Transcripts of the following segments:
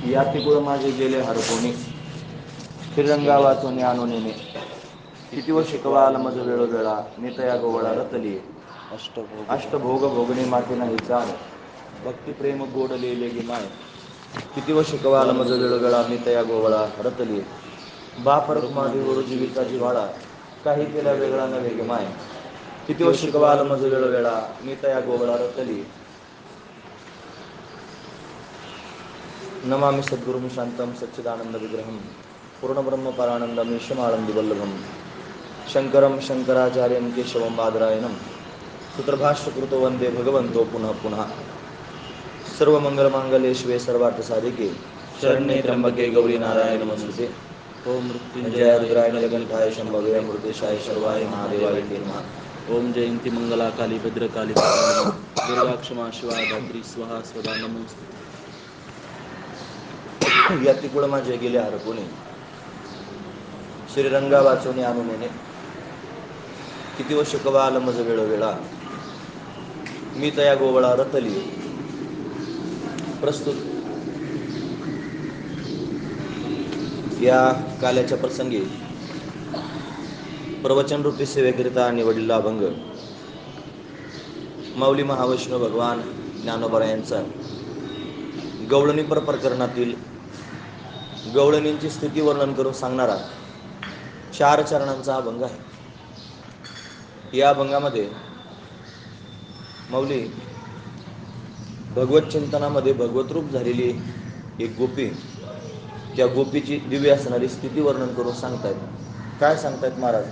या तिकुळ माझे गेले हरपोनी, श्रीरंगा वाचोनी आणूनेने. किती व शिकवाल मज वेळोवेळा, मी तया गोवळा रतली. अष्टभोग भोगणे माते नाही चार, भक्ती प्रेम गोड लिहिले गे माय. किती व शिकवाल मज वेळोवेळा, मी तया गोवळा रतली. बाप रखुमा देऊळ जीविता जिव्हाळा, काही केल्या वेगळा नव्हे गे माय. किती व शिकवाल मज वेळोवेळा, मी तया गोवळा रतली. नमामि सद्गुरुं शांतं सच्चिदानंद विग्रहं, पूर्णब्रह्म परानंदं ईशमानंद वल्लभं. शंकरं शंकराचार्यं केशवं बादरायणं, सूत्रभाष्यकृतो वंदे भगवन्तो पुनः पुनः. सर्वमंगलमांगल्ये शिवे सर्वार्थसाधिके, शरण्ये त्र्यंबके गौरी नारायणी नमोस्तुते. ओम जय मृत्युंजयाय रुद्राय नीलकंठाय नीलकंठाय शंभवे शंभवे अमृतेशाय अमृतेशाय सर्वाय सर्वाय महादेवाय ते महादेवाय नमः. नमः. ओम जयंती मंगला काली भद्रकाली कपालिनी, दुर्गा क्षमा शिवा धात्री स्वाहा स्वदा नमोस्तुते. या तिकुळ माझे गेले हरपुणे, श्रीरंगा वाचोनी आणूनेने. किती व शिकवाल मज वेळोवेळा, मी तया गोवळा रतली. प्रस्तुत या काल्याच्या प्रसंगी प्रवचन रूपी सेवेकरिता निवडलेला अभंग माऊली महावैष्णव भगवान ज्ञानोबा यांचा गवळणीपर प्रकरणातील गवळणींची स्थिती वर्णन करून सांगणारा 4 चरणांचा अभंग आहे. या अभंगामध्ये माऊली भगवत चिंतनामध्ये भगवत रूप झालेली एक गोपी, त्या गोपीची दिव्य असणारी स्थिती वर्णन करून सांगतायत. काय सांगतायत महाराज?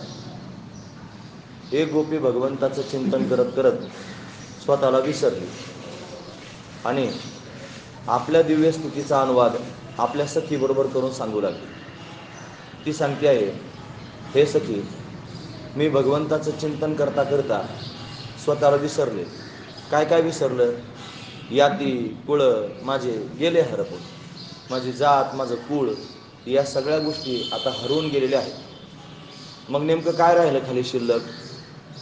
एक गोपी भगवंताचं चिंतन करत करत स्वतःला विसरली आणि आपल्या दिव्य स्थितीचा अनुवाद आपल्या सखीबरोबर करून सांगू लागली. ती सांगते आहे, हे सखी, मी भगवंताचं चिंतन करता करता स्वतःला विसरले. काय काय विसरलं? याती कुळ माझे गेले हरपून. माझी जात, माझं कुळ, या सगळ्या गोष्टी आता हरवून गेलेल्या आहेत. मग नेमकं काय राहिलं खाली शिल्लक?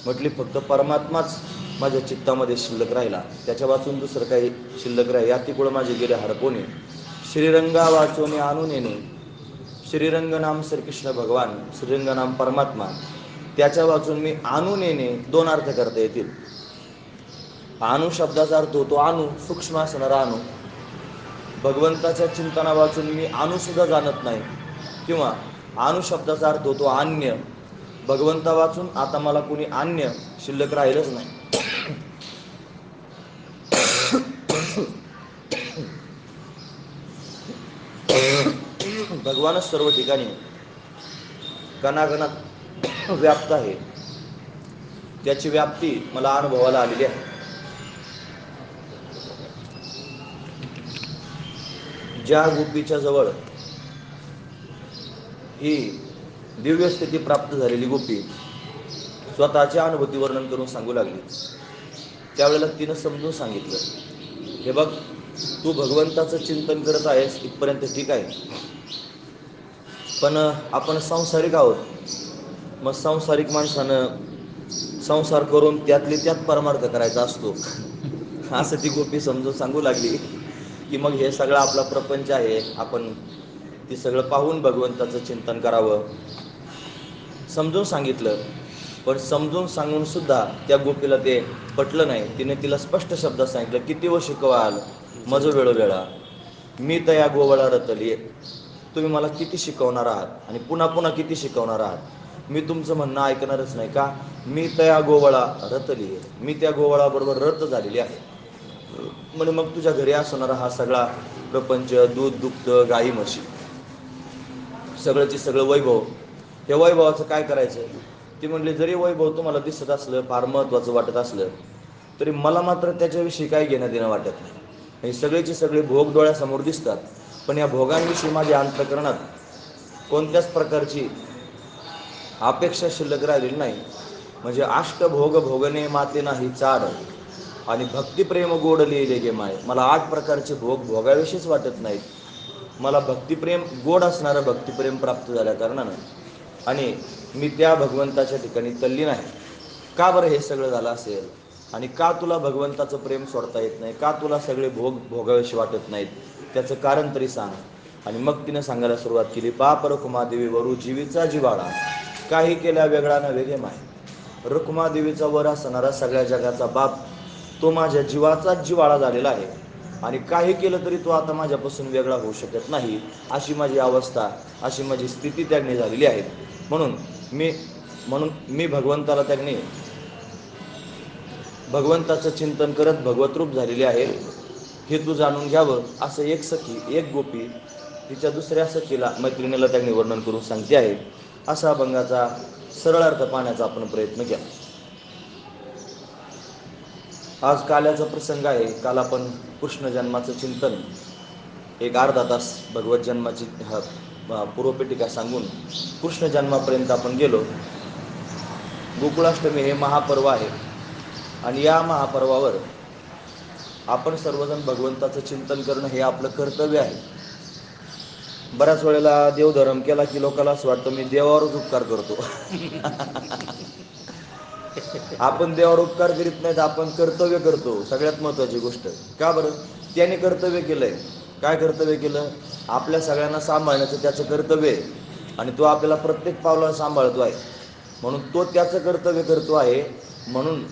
म्हटली फक्त परमात्माच माझ्या चित्तामध्ये शिल्लक राहिला, त्याच्या वाचून दुसरं काही शिल्लक राहील. याती कुळ माझे गेले हरपोने, श्रीरंगा वाचोने आणून येणे. श्रीरंग नाम श्रीकृष्ण भगवान, श्रीरंग नाम परमात्मा, त्याच्या वाचून मी आणून येणे 2 अर्थ करता येतील. आणू शब्दाचा अर्थ होतो आणू, सूक्ष्म असणारा आणू. भगवंताच्या चिंतना वाचून मी आणू सुद्धा जाणत नाही, किंवा आणू शब्दाचा अर्थ होतो अन्य. भगवंता वाचून आता मला कोणी अन्य शिल्लक राहिलंच नाही. भगवानच सर्व ठिकाणी कणाकणात व्याप्त आहे. त्याची व्याप्ती मला अनुभवाला आलेली आहे. ज्या गोपीच्या जवळ ही दिव्य स्थिती प्राप्त झालेली गोपी स्वतःच्या अनुभूती वर्णन करून सांगू लागली, त्यावेळेला तिनं समजून सांगितलं, हे बघ, तू भगवंताचं चिंतन करत आहेस इथपर्यंत ठीक आहे, पण आपण सांसारिक आहोत. मग सांसारिक माणसानं संसार करून त्यातले त्यात परमार्थ करायचा असतो. असं ती गोपी समजून सांगू लागली की मग हे सगळं आपला प्रपंच आहे, आपण ती सगळं पाहून भगवंताचं चिंतन करावं. समजून सांगितलं, पण समजून सांगून सुद्धा त्या गोपीला ते पटलं नाही. तिने तिला स्पष्ट शब्दात सांगितलं, किती व शिकवाल मज वेळोवेळा, मी तया गोवळा रतली. तुम्ही मला किती शिकवणार आहात आणि पुन्हा पुन्हा किती शिकवणार आहात? मी तुमचं म्हणणं ऐकणारच नाही का? मी तया गोवळा रतली आहे, मी त्या गोवळाबरोबर रत झालेली आहे. म्हणजे मग तुझ्या घरी असणारा हा सगळा प्रपंच, दूध दुग्ध, गाई म्हशी, सगळंची सगळं वैभव, त्या वैभवाचं काय करायचं? ती म्हणली, जरी वैभव तुम्हाला दिसत असलं, फार महत्त्वाचं वाटत असलं, तरी मला मात्र त्याच्याविषयी काय घेणं देणं वाटत नाही. हे सगळेचे सगळे भोग डोळ्यासमोर दिसतात, पण या भोगांविषयी माझ्या अंतःकरणात कोणत्याच प्रकारची अपेक्षा शिल्लक राहिलेली नाही. म्हणजे अष्टभोग भोगणे माते नाही चार, आणि भक्तिप्रेम गोड लिहिले गे माय. मला 8 प्रकारचे भोग भोगाविषयीच वाटत नाहीत. मला भक्तिप्रेम, गोड असणारं भक्तिप्रेम प्राप्त झाल्या कारणानं, आणि मी त्या भगवंताच्या ठिकाणी तल्लीन आहे. का बरं हे सगळं झालं असेल? आणि का तुला भगवंताचं प्रेम सोडता येत नाही? का तुला सगळे भोग भोगाविषयी वाटत नाहीत? त्याचं कारण तरी सांग. आणि मग तिनं सांगायला सुरुवात केली, पाप रखुमादेवी वरू जीवीचा जिवाळा, काही केल्या वेगळा नव्हे गे माय. रखुमादेवीचा वर असणारा सगळ्या जगाचा बाप, तो माझ्या जीवाचाच जिवाळा झालेला आहे. आणि काही केलं तरी तो आता माझ्यापासून वेगळा होऊ शकत नाही, अशी माझी अवस्था, अशी माझी स्थिती त्याने झालेली आहे. म्हणून मी भगवंताला त्याने भगवंताचं चिंतन करत भगवतरूप झालेले आहे, हे तू जाणून घ्यावं, असं एक सखी, एक गोपी तिच्या दुसऱ्या सखीला, मैत्रिणीला त्यांनी वर्णन करून सांगते आहे. असा अभंगाचा सरळ अर्थ पाहण्याचा आपण प्रयत्न केला. आज काल्याचा प्रसंग आहे. काल आपण कृष्ण जन्माचं चिंतन एक अर्धा तास भगवत जन्माची पूर्वपेटिका सांगून कृष्ण जन्मापर्यंत आपण गेलो. गोकुळाष्टमी हे महापर्व आहे आणि या महापर्वावर आपण सर्वजण भगवंताचं चिंतन करणं हे आपलं कर्तव्य आहे. बऱ्याच वेळेला देवधर्म केला की लोकांना असं वाटतं मी देवावरच उपकार करतो. आपण देवावर उपकार करीत नाहीत, आपण कर्तव्य करतो. सगळ्यात महत्त्वाची गोष्ट का बरं? त्याने कर्तव्य केलंय. काय कर्तव्य केलं? आपल्या सगळ्यांना सांभाळण्याचं त्याचं कर्तव्य आहे आणि तो आपल्याला प्रत्येक पावलाला सांभाळतो आहे. म्हणून तो त्याचं कर्तव्य करतो आहे, म्हणून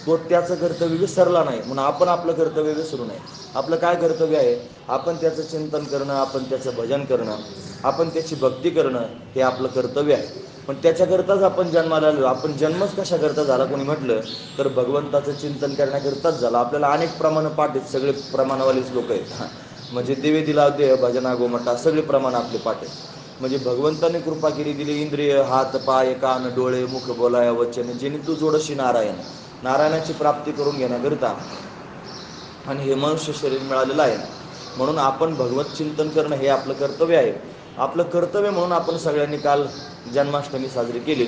तो त्याचं कर्तव्य विसरला नाही, म्हणून आपण आपलं कर्तव्य विसरू नये. आपलं काय कर्तव्य आहे? आपण त्याचं चिंतन करणं, आपण त्याचं भजन करणं, आपण त्याची भक्ती करणं, हे आपलं कर्तव्य आहे. पण त्याच्याकरताच आपण जन्माला आलो. आपण जन्मच कशाकरता झाला कोणी म्हटलं तर भगवंताचं चिंतन करण्याकरताच झाला. आपल्याला अनेक प्रमाणं पाठ आहेत, सगळे प्रमाणावालेच लोक आहेत. म्हणजे देवे दिला देह भजना गोमटा, सगळे प्रमाण आपले पाठ आहेत. म्हणजे भगवंताने कृपा केली, दिली इंद्रिय, हात पाय कान डोळे मुख बोलाया वचन, जेणे तू जोडशी नारायण. नारायणाची प्राप्ती करून घेण्याकरिता आणि हे मनुष्य शरीर मिळालेलं आहे. म्हणून आपण भगवत चिंतन करणं हे आपलं कर्तव्य आहे. आपलं कर्तव्य म्हणून आपण सगळ्यांनी काल जन्माष्टमी साजरी केली.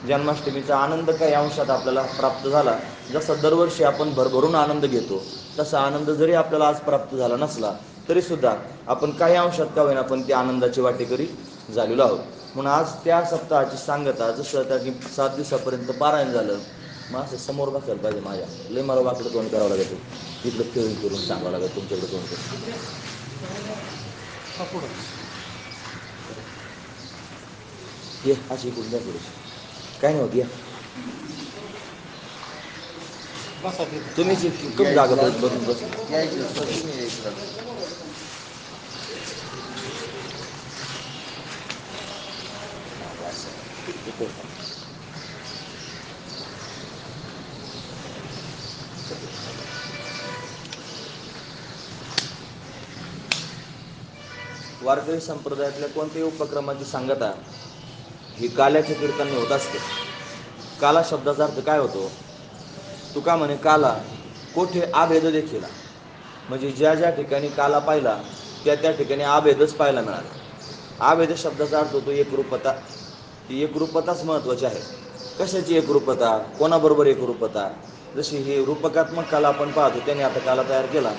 जन्माष्टमीचा आनंद काही अंशात आपल्याला प्राप्त झाला. जसा दरवर्षी आपण भरभरून आनंद घेतो, तसा आनंद जरी आपल्याला आज प्राप्त झाला नसला तरीसुद्धा आपण काही अंशात का होईना आपण त्या आनंदाची वाटेकरी झालेलो आहोत. म्हणून आज त्या सप्ताहाची सांगता, जसं त्या 7 दिवसापर्यंत पारायण झालं, मग असं समोर बसायला पाहिजे. माझ्या लय मला वाकडं तोंड करावं लागतं, इकडं खेळून करून सांगावं लागतं, तुमच्याकडे तोंड करून ये अशी इकडून द्या थोडीशी, काय नव्हती या तुम्हीच खूप जागा बसून बस. वारकरी संप्रदायातल्या कोणत्याही उपक्रमाची सांगता ही काल्याच्या कीर्तनाने होत असते. काला शब्दाचा अर्थ काय होतो? तुका म्हणे काला कोठे आभेद देखील, म्हणजे ज्या ज्या ठिकाणी काला पाहिला त्या त्या ठिकाणी आभेदच पाहायला मिळाला. आभेद शब्दाचा अर्थ होतो एकरूपता. ती एकरूपताच महत्त्वाची आहे. कशाची एकरूपता? कोणाबरोबर एकरूपता? जशी ही रूपकात्मक काला आपण पाहतो, त्याने आता काला तयार केला,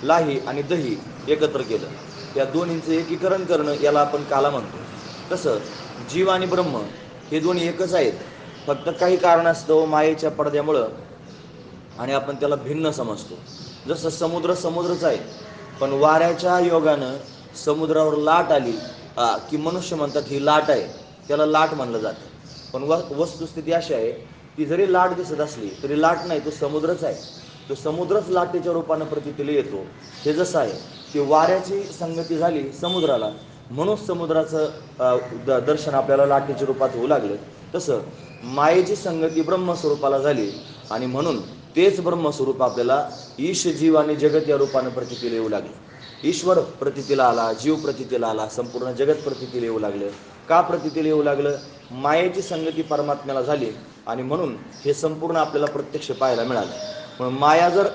लाही आणि दही एकत्र केलं, या दोन्हींचं एकीकरण करणं याला आपण काला म्हणतो. तसं जीव आणि ब्रह्म हे दोन्ही एकच आहेत, फक्त काही कारणास्तव मायेच्या पडद्यामुळं आणि आपण त्याला भिन्न समजतो. जसं समुद्रच आहे, पण वाऱ्याच्या योगानं समुद्रावर लाट आली की मनुष्य म्हणतात ही लाट आहे, त्याला लाट म्हणलं जातं. पण वस्तुस्थिती अशी आहे की जरी लाट दिसत असली तरी लाट नाही, तो समुद्रच आहे. तो समुद्रच लाटेच्या रूपानं प्रतीतीला येतो. हे जसं आहे की वाऱ्याची संगती झाली समुद्राला, म्हणून समुद्राचं दर्शन आपल्याला लाटेच्या रूपात होऊ लागलं. तसं मायेची संगती ब्रह्मस्वरूपाला झाली आणि म्हणून तेच ब्रह्मस्वरूप आपल्याला ईश जीव आणि जगत या रूपानं प्रतीतीला येऊ लागलं. ईश्वर प्रतीतीला आला, जीव प्रतीतीला आला, संपूर्ण जगत प्रतीतीला येऊ लागलं. का प्रतीतीला येऊ लागलं? मायेची संगती परमात्म्याला झाली आणि म्हणून हे संपूर्ण आपल्याला प्रत्यक्ष पाहायला मिळालं. मग माया जर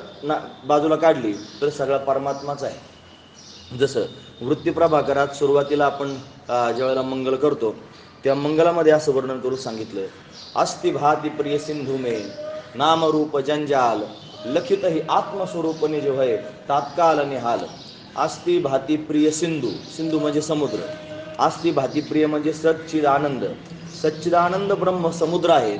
बाजूला काढली तर सगळा परमात्माच आहे. जसं वृत्तीप्रभाकरात सुरुवातीला आपण ज्यावेळेला मंगल करतो त्या मंगलामध्ये असं वर्णन करून सांगितलं, अस्ति भाती प्रिय सिंधू में नाम रूप जंजाल, लखित ही आत्मस्वरूप निज है तात्काल निहाल. अस्ति भाती प्रिय सिंधू, सिंधू म्हणजे समुद्र. अस्ति भाती प्रिय म्हणजे सच्चिदानंद, सच्चिदानंद ब्रह्म समुद्र आहे.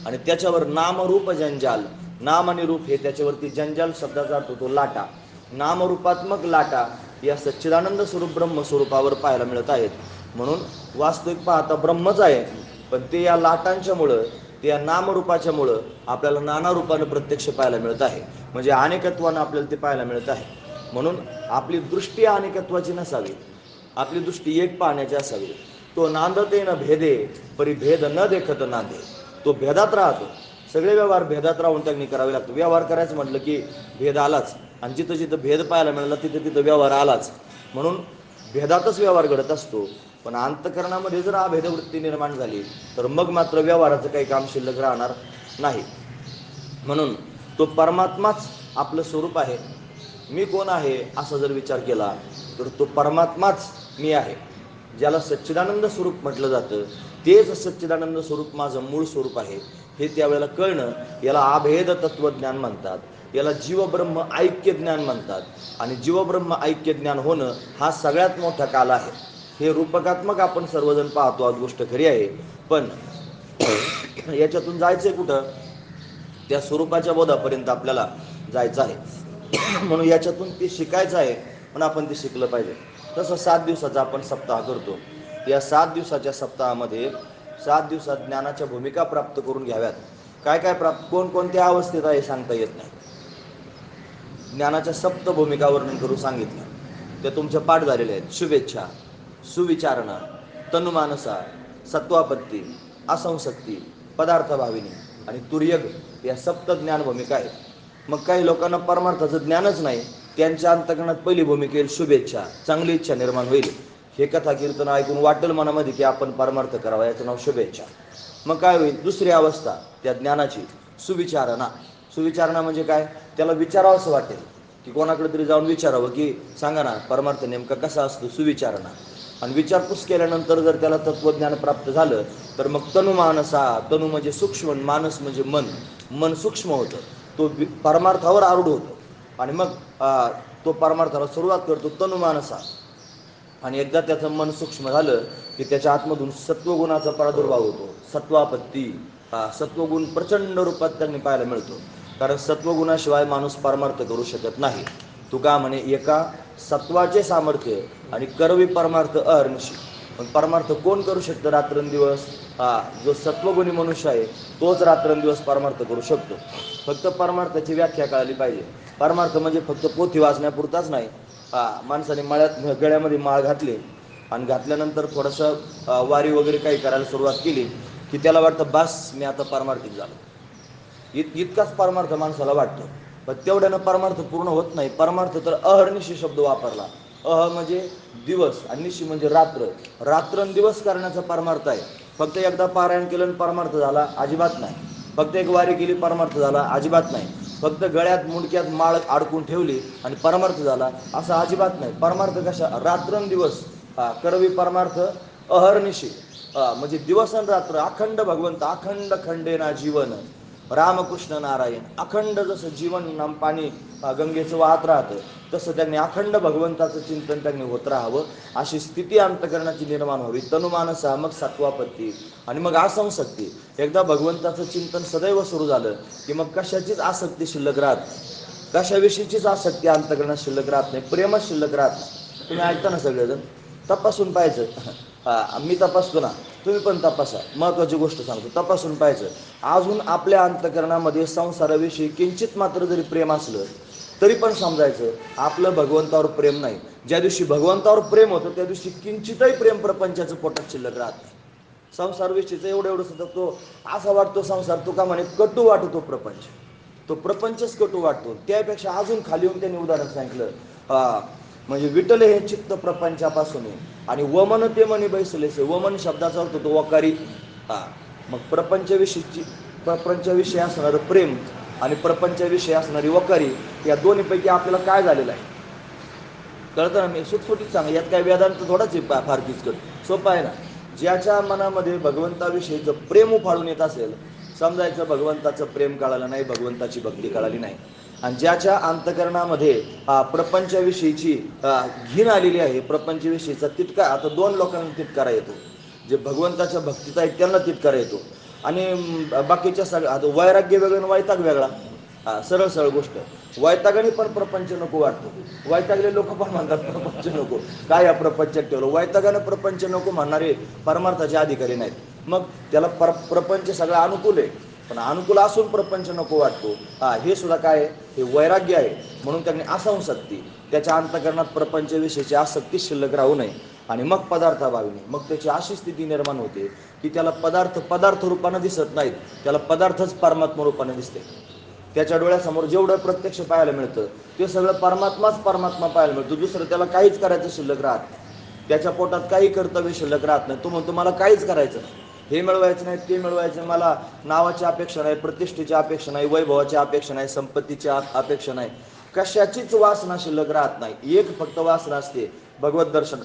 आणि त्याच्यावर नामरूप जंजाल, नाम आणि रूप हे त्याच्यावरती, जंजाल शब्दाचा अर्थ होतो लाटा. नामरूपात्मक लाटा या सच्चिदानंद स्वरूप ब्रह्मस्वरूपावर पाहायला मिळत आहेत. म्हणून वास्तविक पाहता ब्रह्मच आहे, पण ते या लाटांच्यामुळं, ते या नामरूपाच्यामुळं आपल्याला नाना रूपानं प्रत्यक्ष पाहायला मिळत आहे. म्हणजे अनेकत्वानं आपल्याला ते पाहायला मिळत आहे. म्हणून आपली दृष्टी अनेकत्वाची नसावी, आपली दृष्टी एक पाहण्याची असावी. तो नांदते न भेदे, परी भेद न देखत नांदे. तो भेदात राहतो. सगळे व्यवहार भेदात राहून त्यांनी करावे लागतो. व्यवहार करायचं म्हटलं की भेद आलाच, आणि जिथं जिथं भेद पाहायला मिळाला तिथं तिथं व्यवहार आलाच. म्हणून भेदातच व्यवहार घडत असतो. पण अंतःकरणामध्ये जर अभेद वृत्ती निर्माण झाली तर मग मात्र व्यवहाराचं काही काम शिल्लक राहणार नाही. म्हणून तो परमात्माच आपलं स्वरूप आहे. मी कोण आहे असा जर विचार केला तर तो परमात्माच मी आहे. ज्याला सच्चिदानंद स्वरूप म्हटलं जातं तेच सच्चिदानंद स्वरूप माझं मूळ स्वरूप आहे, हे त्यावेळेला कळणं, याला अभेद तत्वज्ञान म्हणतात. याला जीवब्रह्म ऐक्य ज्ञान म्हणतात. आणि जीवब्रह्म ऐक्य ज्ञान होणं हा सगळ्यात मोठा काल आहे. हे रूपकात्मक आपण सर्वजण पाहतो, आज गोष्ट खरी आहे. पण याच्यातून जायचंय कुठं? त्या स्वरूपाच्या बोधापर्यंत आपल्याला जायचं आहे. म्हणून याच्यातून ते शिकायचं आहे, पण आपण ते शिकलं पाहिजे. तसं 7 दिवसाचा आपण सप्ताह करतो. या 7 दिवसाच्या सप्ताहामध्ये 7 दिवसात ज्ञानाच्या भूमिका प्राप्त करून घ्याव्यात. काय काय प्राप्त, कोणकोणत्या अवस्थेत आहे सांगता येत नाही. ज्ञानाच्या 7 भूमिका वर्णन करून सांगितल्या, त्या तुमच्या पाठ झालेल्या आहेत. शुभेच्छा, सुविचारणा, तनुमानसा, सत्वापत्ती, असंसक्ती, पदार्थभाविनी आणि तुर्यग, या 7 ज्ञान भूमिका आहेत. मग काही लोकांना परमार्थाचं ज्ञानच नाही, त्यांच्या अंतःकरणात पहिली भूमिका येईल शुभेच्छा, चांगली इच्छा निर्माण होईल. हे कथा कीर्तन ऐकून वाटेल मनामध्ये की आपण परमार्थ करावा, याचं नाव शुभेच्छा. मग काय होईल? दुसरी अवस्था त्या ज्ञानाची सुविचारणा. सुविचारणा म्हणजे काय? त्याला विचारावं असं वाटेल, की कोणाकडे तरी जाऊन विचारावं की सांगा ना परमार्थ नेमका कसा असतो, सुविचारणा. आणि विचारपूस केल्यानंतर जर त्याला तत्वज्ञान प्राप्त झालं तर मग तनुमानसा, तनु म्हणजे सूक्ष्म, मानस म्हणजे मन, मन सूक्ष्म होतं, तो परमार्थावर आरूढ होतो. आणि मग तो परमार्थाला सुरुवात करतो तनुमानसा. आणि एकदा त्याचं मन सूक्ष्म झालं की त्याच्या आतमधून सत्वगुणाचा प्रादुर्भाव होतो, सत्वापत्ती. सत्वगुण प्रचंड रूपात त्यांनी पाहायला मिळतो, कारण सत्वगुणाशिवाय माणूस परमार्थ करू शकत नाही. तुका म्हणे एका सत्वाचे सामर्थ्य आणि करवी परमार्थ अहर्निशी. पण परमार्थ कोण करू शकतं रात्रंदिवस? जो सत्वगुणी मनुष्य आहे तोच रात्रंदिवस परमार्थ करू शकतो. फक्त परमार्थाची व्याख्या कळाली पाहिजे. परमार्थ म्हणजे फक्त पोथी वाचण्यापुरताच नाही. माणसाने माळ्यात गळ्यामध्ये माळ घातली आणि घातल्यानंतर थोडंसं वारी वगैरे काही करायला सुरुवात केली की त्याला वाटतं बस मी आता परमार्थिक झालो. इतकाच परमार्थ माणसाला वाटतो, पण तेवढ्यानं परमार्थ पूर्ण होत नाही. परमार्थ तर अहर्निशी शब्द वापरला. अह म्हणजे दिवस आणि निशी म्हणजे रात्र. रात्रंदिवस करण्याचा परमार्थ आहे. फक्त एकदा पारायण केलं परमार्थ झाला? अजिबात नाही. फक्त एक वारी केली परमार्थ झाला? अजिबात नाही. फक्त गळ्यात मुंडक्यात माळ अडकून ठेवली आणि परमार्थ झाला असं अजिबात नाही. परमार्थ कशा? रात्रंदिवस. करवी परमार्थ अहर्निशी, म्हणजे दिवस आणि रात्र अखंड भगवंत, अखंड खंडेना जीवन, रामकृष्ण नारायण. अखंड जसं जीवन नाम पाणी गंगेचं वाहत राहतं तसं त्यांनी अखंड भगवंताचं चिंतन त्यांनी होत राहावं, अशी स्थिती अंतःकरणाची निर्माण व्हावी. तनुमानसा, मग सत्वापत्ती आणि मग असंसक्ती. एकदा भगवंताचं चिंतन सदैव सुरू झालं की मग कशाचीच आसक्ती शिल्लक राहत नाही, कशाविषयीचीच आसक्ती अंतःकरणात शिल्लक राहत नाही, प्रेमच शिल्लक राहत नाही. तुम्ही ऐकता ना सगळेजण, तपासून पाहायचं. मी तपासतो ना, तुम्ही पण तपासा. महत्त्वाची गोष्ट सांगतो, तपासून पाहायचं. अजून आपल्या अंतःकरणामध्ये संसाराविषयी किंचित मात्र जरी प्रेम असलं तरी पण समजायचं आपलं भगवंतावर प्रेम नाही. ज्या दिवशी भगवंतावर प्रेम होतं त्या दिवशी किंचितही प्रेम प्रपंचाचं पोटात शिल्लक राहत नाही. संसारविषयीचं एवढं सुद्धा तो असा वाटतो संसार, तुका म्हणे कटू वाटतो प्रपंच, तो प्रपंचच कटू वाटतो. त्यापेक्षा अजून खाली येऊन त्यांनी उदाहरण सांगितलं, म्हणजे विटले हे चित्त प्रपंचापासून आणि वमन ते मनी बैसलेसे. वमन शब्दाचा अर्थ तो वकारी. मग प्रपंचाविषयी असणारं प्रेम आणि प्रपंचाविषयी असणारी वकारी, या दोन्हीपैकी आपल्याला काय झालेलं आहे कळतं ना? मी सुटसुटीत सांगा, यात काय वेदांत थोडाच फार किचकट, सोपं आहे ना. ज्याच्या मनामध्ये भगवंताविषयीचं प्रेम उफाळून येत असेल, समजायचं भगवंताचं प्रेम कळालं नाही, भगवंताची भक्ती कळाली नाही. आणि ज्याच्या अंतःकरणामध्ये प्रपंचाविषयीची घिण आलेली आहे, प्रपंचाविषयीचा तितका, आता 2 लोकांना तितकारा येतो. जे भगवंताच्या भक्तीत आहेत त्यांना तितकारा येतो, आणि बाकीच्या सगळ्या, आता वैराग्य वेगळं आणि वैताग वेगळा. सरळ सरळ गोष्ट. वैतागाने पण प्रपंच नको वाटतो. वैतागले लोक पण म्हणतात प्रपंच नको, काय या प्रपंचात ठेवलं. वैतागानं प्रपंच नको म्हणणारे परमार्थाचे अधिकारी नाहीत. मग त्याला प्रपंच सगळं अनुकूल आहे, पण अनुकूल असून प्रपंच नको वाटतो, हे सुद्धा काय आहे, हे वैराग्य आहे. म्हणून त्यांनी असंसक्ती, त्याच्या अंतकरणात प्रपंचविषयीची आसक्ती शिल्लक राहू नये. आणि मग पदार्थाभावीने मग त्याची अशी स्थिती निर्माण होते की त्याला पदार्थ रूपानं दिसत नाहीत, त्याला पदार्थच परमात्मा रूपानं दिसते. त्याच्या डोळ्यासमोर जेवढं प्रत्यक्ष पाहायला मिळतं ते सगळं परमात्मा पाहायला मिळतो. दुसरं त्याला काहीच करायचं शिल्लक राहत नाही. त्याच्या पोटात काही कर्तव्य शिल्लक राहत नाही. तो म्हणतो मला काहीच करायचं नाही, हे मिळवायचं नाही, ते मिळवायचं, मला नावाची अपेक्षा नाही, प्रतिष्ठेची अपेक्षा नाही, वैभवाची अपेक्षा नाही, संपत्तीची अपेक्षा नाही, कशाचीच वासना शिल्लक राहत नाही. एक फक्त वासना असते, भगवत दर्शन,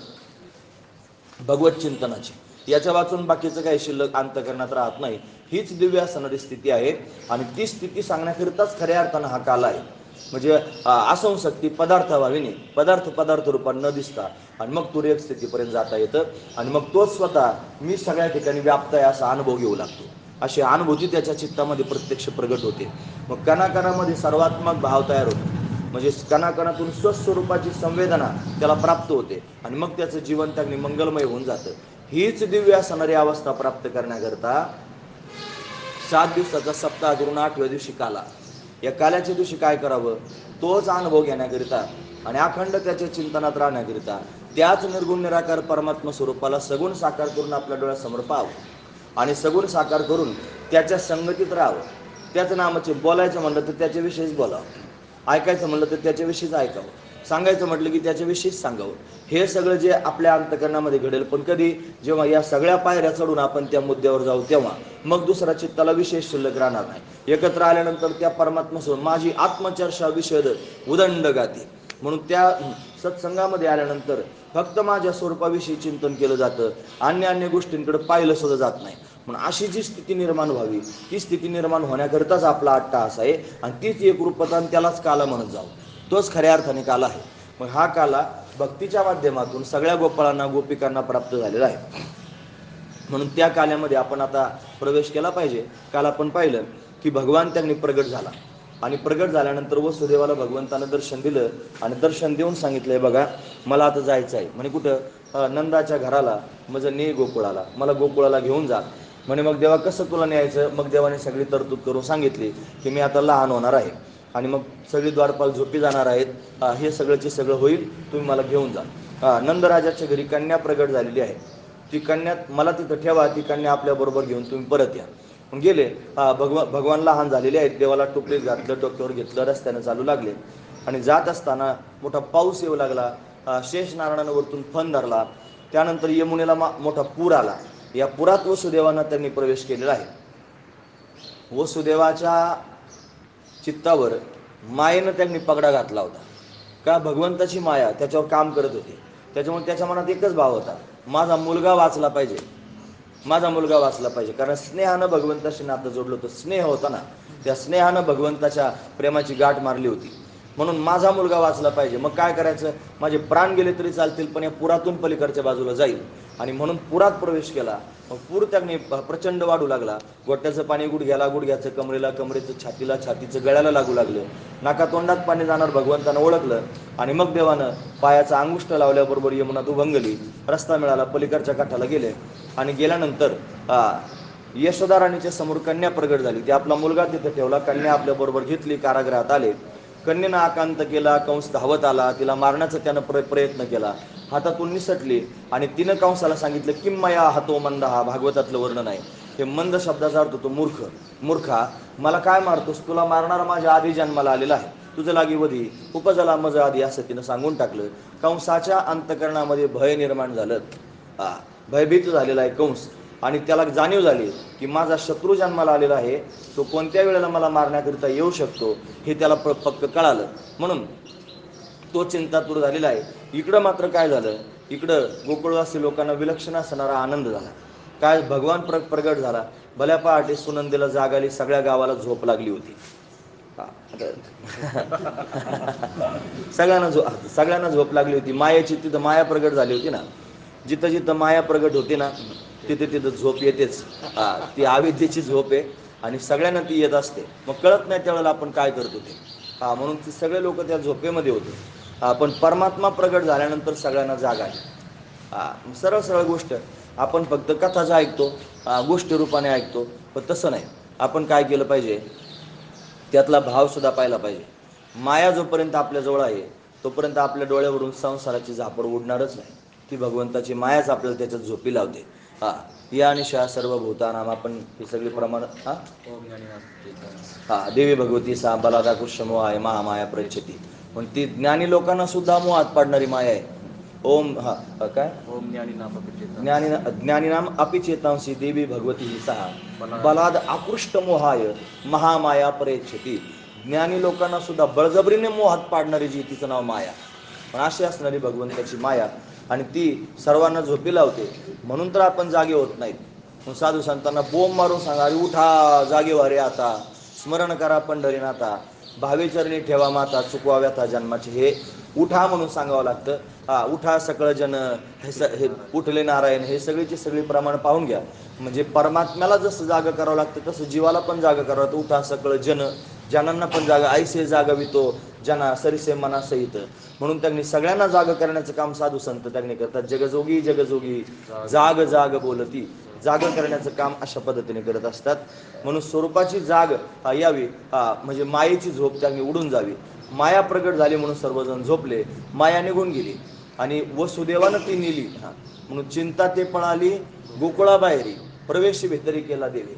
भगवत चिंतनाची. याच्या वाचून बाकीचं काही शिल्लक अंतकरणात राहत नाही. हीच दिव्य असणारी स्थिती आहे. आणि ती स्थिती सांगण्याकरिताच खऱ्या अर्थानं हा काल आहे. म्हणजे असंसक्ती पदार्थाभावीने पदार्थ रूपात न दिसता आणि मग तुर्यक स्थितीपर्यंत जाता येतं. आणि मग तोच स्वतः मी सगळ्या ठिकाणी व्याप्त आहे असा अनुभव घेऊ लागतो. अशी अनुभूती त्याच्या चित्तामध्ये प्रत्यक्ष प्रगट होते. मग कणाकणामध्ये सर्वात्मक भाव तयार होतो. म्हणजे कणाकणातून स्वस्वरूपाची संवेदना त्याला प्राप्त होते. आणि मग त्याचं जीवन त्याने मंगलमय होऊन जातं. हीच दिव्य असणारी अवस्था प्राप्त करण्याकरता 7 दिवसाचा सप्ताह करून 8व्या दिवशी काला. या काल्याच्या दिवशी काय करावं, तोच अनुभव घेण्याकरिता आणि अखंड त्याच्या चिंतनात राहण्याकरिता त्याच निर्गुण निराकार परमात्मा स्वरूपाला सगुण साकार करून आपल्या डोळ्यासमोर पाहावं. आणि सगुण साकार करून त्याच्या संगतीत राहावं. त्याच नामाचे बोलायचं म्हणलं तर त्याच्याविषयीच बोलावं, ऐकायचं म्हणलं तर त्याच्याविषयीच ऐकावं, सांगायचं म्हटलं की त्याच्याविषयीच सांगावं. हे सगळं जे आपल्या अंतकरणामध्ये घडेल. पण कधी, जेव्हा या सगळ्या पायऱ्या चढून आपण त्या मुद्द्यावर जाऊ तेव्हा मग दुसरा चित्ताला विशेष शिल्लक राहणार नाही. एकत्र आल्यानंतर त्या परमात्म्यासोबत माझी आत्मचर्चा विषद उदंड गाते. म्हणून त्या सत्संगामध्ये आल्यानंतर फक्त माझ्या स्वरूपाविषयी चिंतन केलं जातं, अन्य गोष्टींकडे पाहिलं सुद्धा जात नाही. म्हणून अशी जी स्थिती निर्माण व्हावी, ती स्थिती निर्माण होण्याकरिताच आपला 8 तास आहे. आणि तीच एकरूपता, आणि त्यालाच काला म्हणत जाऊ. तोच खऱ्या अर्थाने काला आहे. मग हा काला भक्तीच्या माध्यमातून सगळ्या गोपाळांना, गोपिकांना प्राप्त झालेला आहे. म्हणून त्या काल्यामध्ये आपण आता प्रवेश केला पाहिजे. काल आपण पाहिलं की भगवान त्यांनी प्रगट झाला. आणि प्रगट झाल्यानंतर वसुदेवाला भगवंतानं दर्शन दिलं. आणि दर्शन देऊन सांगितलंय, बघा मला आता जायचं आहे म्हणे. कुठं? नंदाच्या घराला. म्हणजे ने गोकुळाला, मला गोकुळाला घेऊन जा म्हणे. मग देवा कसं तुला न्यायचं? मग देवाने सगळी तरतूद करून सांगितली की मी आता लहान होणार आहे आणि मग सगळी द्वारपाल झोपी जाणार आहेत. हे सगळंचे सगळं होईल, तुम्ही मला घेऊन जा. नंदराजाच्या घरी कन्या प्रगट झालेली आहे. ती कन्या मला तिथं ठेवा, ती कन्या आपल्याबरोबर घेऊन तुम्ही परत या. मग गेले. भगवान लहान झालेले आहेत. देवाला टोपलीत घातलं, डोक्यावर घेतलं, रस्त्यानं चालू लागले. आणि जात असताना मोठा पाऊस येऊ लागला. शेषनारायणानं वरतून फण धरला. त्यानंतर यमुनेला मोठा पूर आला. या पुरात वसुदेवानं त्यांनी प्रवेश केलेला आहे. वसुदेवाच्या चित्तावर मायेनं त्यांनी पगडा घातला होता. का? भगवंताची माया त्याच्यावर काम करत होती. त्याच्यामुळे त्याच्या मनात एकच भाव होता, माझा मुलगा वाचला पाहिजे, माझा मुलगा वाचला पाहिजे. कारण स्नेहानं भगवंताशी नातं जोडलं होतं. स्नेह होता ना, त्या स्नेहानं भगवंताच्या प्रेमाची गाठ मारली होती. म्हणून माझा मुलगा वाचला पाहिजे. मग काय करायचं? माझे प्राण गेले तरी चालतील, पण या पुरातून पलीकडच्या बाजूला जाईल. आणि म्हणून पुरात प्रवेश केला. मग पूर त्याने प्रचंड वाढू लागला. गोट्याचं पाणी गुडघ्याला, गुडघ्याचं कमरेला, कमरेचं छातीला, छातीचं गळ्याला लागू लागलं. नाका तोंडात पाणी जाणार भगवंतानं ओळखलं. आणि मग देवानं पायाचा अंगुष्ठ लावल्याबरोबर यमुना उभंगली. रस्ता मिळाला, पलीकडच्या काठाला गेले. आणि गेल्यानंतर यशोदा राणीच्या समोर कन्या प्रगट झाली. ती आपला मुलगा तिथे ठेवला, कन्या आपल्याबरोबर घेतली, कारागृहात आले. कन्येनं आकांत केला, कंस धावत आला, तिला मारण्याचा त्यानं प्रयत्न केला. हातातून निसटली. आणि तिनं कंसाला सांगितलं, किम्मया हातो मंद. हा भागवतातलं वर्णन आहे. हे मंद शब्दाचा अर्थ होतो मूर्ख. मूर्खा, मला काय मारतोस? तुला मारणारा माझ्या आधी जन्माला आलेला आहे, तुझं लागी वधी उपजला मज आधी, असं तिनं सांगून टाकलं. कंसाच्या अंतकरणामध्ये भय निर्माण झालं. भयभीत झालेला आहे कंस. आणि त्याला जाणीव झाली की माझा शत्रू जन्माला आलेला आहे, तो कोणत्या वेळेला मला मारण्याकरिता येऊ शकतो हे त्याला पक्क कळालं. म्हणून तो चिंतातूर झालेला आहे. इकडं मात्र काय झालं? इकडं गोकुळवासी लोकांना विलक्षण असणारा आनंद झाला. काय? भगवान प्रगट झाला. भल्या पहाटे सुनंदीला जाग आली. सगळ्या गावाला झोप लागली होती. सगळ्यांना झोप लागली होती. मायेची तिथं माया प्रगट झाली होती ना. जिथं जिथं माया प्रगट होती ना, तिथे तिथं झोप येतेच. ती अविद्येची झोप आहे. आणि सगळ्यांना ती येत असते. मग कळत नाही त्यावेळेला आपण काय करतो ते. म्हणून ते सगळे लोक त्या झोपेमध्ये होते. पण परमात्मा प्रगट झाल्यानंतर सगळ्यांना जाग आली. सरळ सरळ गोष्ट. आपण फक्त कथाच ऐकतो, गोष्टी रूपाने ऐकतो, पण तसं नाही. आपण काय केलं पाहिजे, त्यातला भावसुद्धा पाहिला पाहिजे. माया जोपर्यंत आपल्याजवळ आहे तोपर्यंत आपल्या डोळ्यावरून संसाराची झापड उडणारच नाही. ती भगवंताची मायाच आपल्याला त्याच्यात झोपी लावते. या निशा सर्व भूतानाम, आपण ही सगळी प्रमाण देवी भगवती सा बलादा कुशमो आहे महामाया प्रच्छती. पण ती ज्ञानी लोकांना सुद्धा मोहात पाडणारी माया आहे. ओम काय ओम ज्ञानी नाम ज्ञानीनाम अपिचेतांशी देवी भगवती ही सहा बलाद आकृष्ट मोहाय महामाया प्रेच्छती. ज्ञानी लोकांना सुद्धा बळजबरीने मोहात पाडणारी जी, तिचं नाव माया. पण अशी असणारी भगवंताची माया, आणि ती सर्वांना झोपी लावते. म्हणून तर आपण जागे होत नाहीत. मग साधू संतांना बोंब मारून सांगा, अरे उठा, जागे व्हा रे आता, स्मरण करा पंढरीनाथा, भावेचरणी ठेवा माता, चुकवा व्यथा जन्माचे. हे उठा म्हणून सांगावं लागतं. उठा सकळ जन, हे उठले नारायण, हे सगळीची सगळी प्रमाण पाहून घ्या. म्हणजे परमात्म्याला जसं जागं करावं लागतं तसं जीवाला पण जागं करावं लागतं. उठा सकळ जन, जनांना पण जागा, ऐसे जागवितो जना सरिसे मनासहित. म्हणून त्यांनी सगळ्यांना जाग करण्याचं काम साधू संत त्यांनी करतात. जगजोगी जगजोगी जाग जाग बोलती. जाग करण्याचं काम अशा पद्धतीने करत असतात. म्हणून स्वरूपाची जाग यावी, म्हणजे मायेची झोप त्यांनी उडून जावी. माया प्रगट झाली म्हणून सर्वजण झोपले. माया निघून गेली आणि वसुदेवानं ती नेली. म्हणून चिंता ते पळाली गोकुळाबाहेरी, प्रवेश भितरी केला देवी.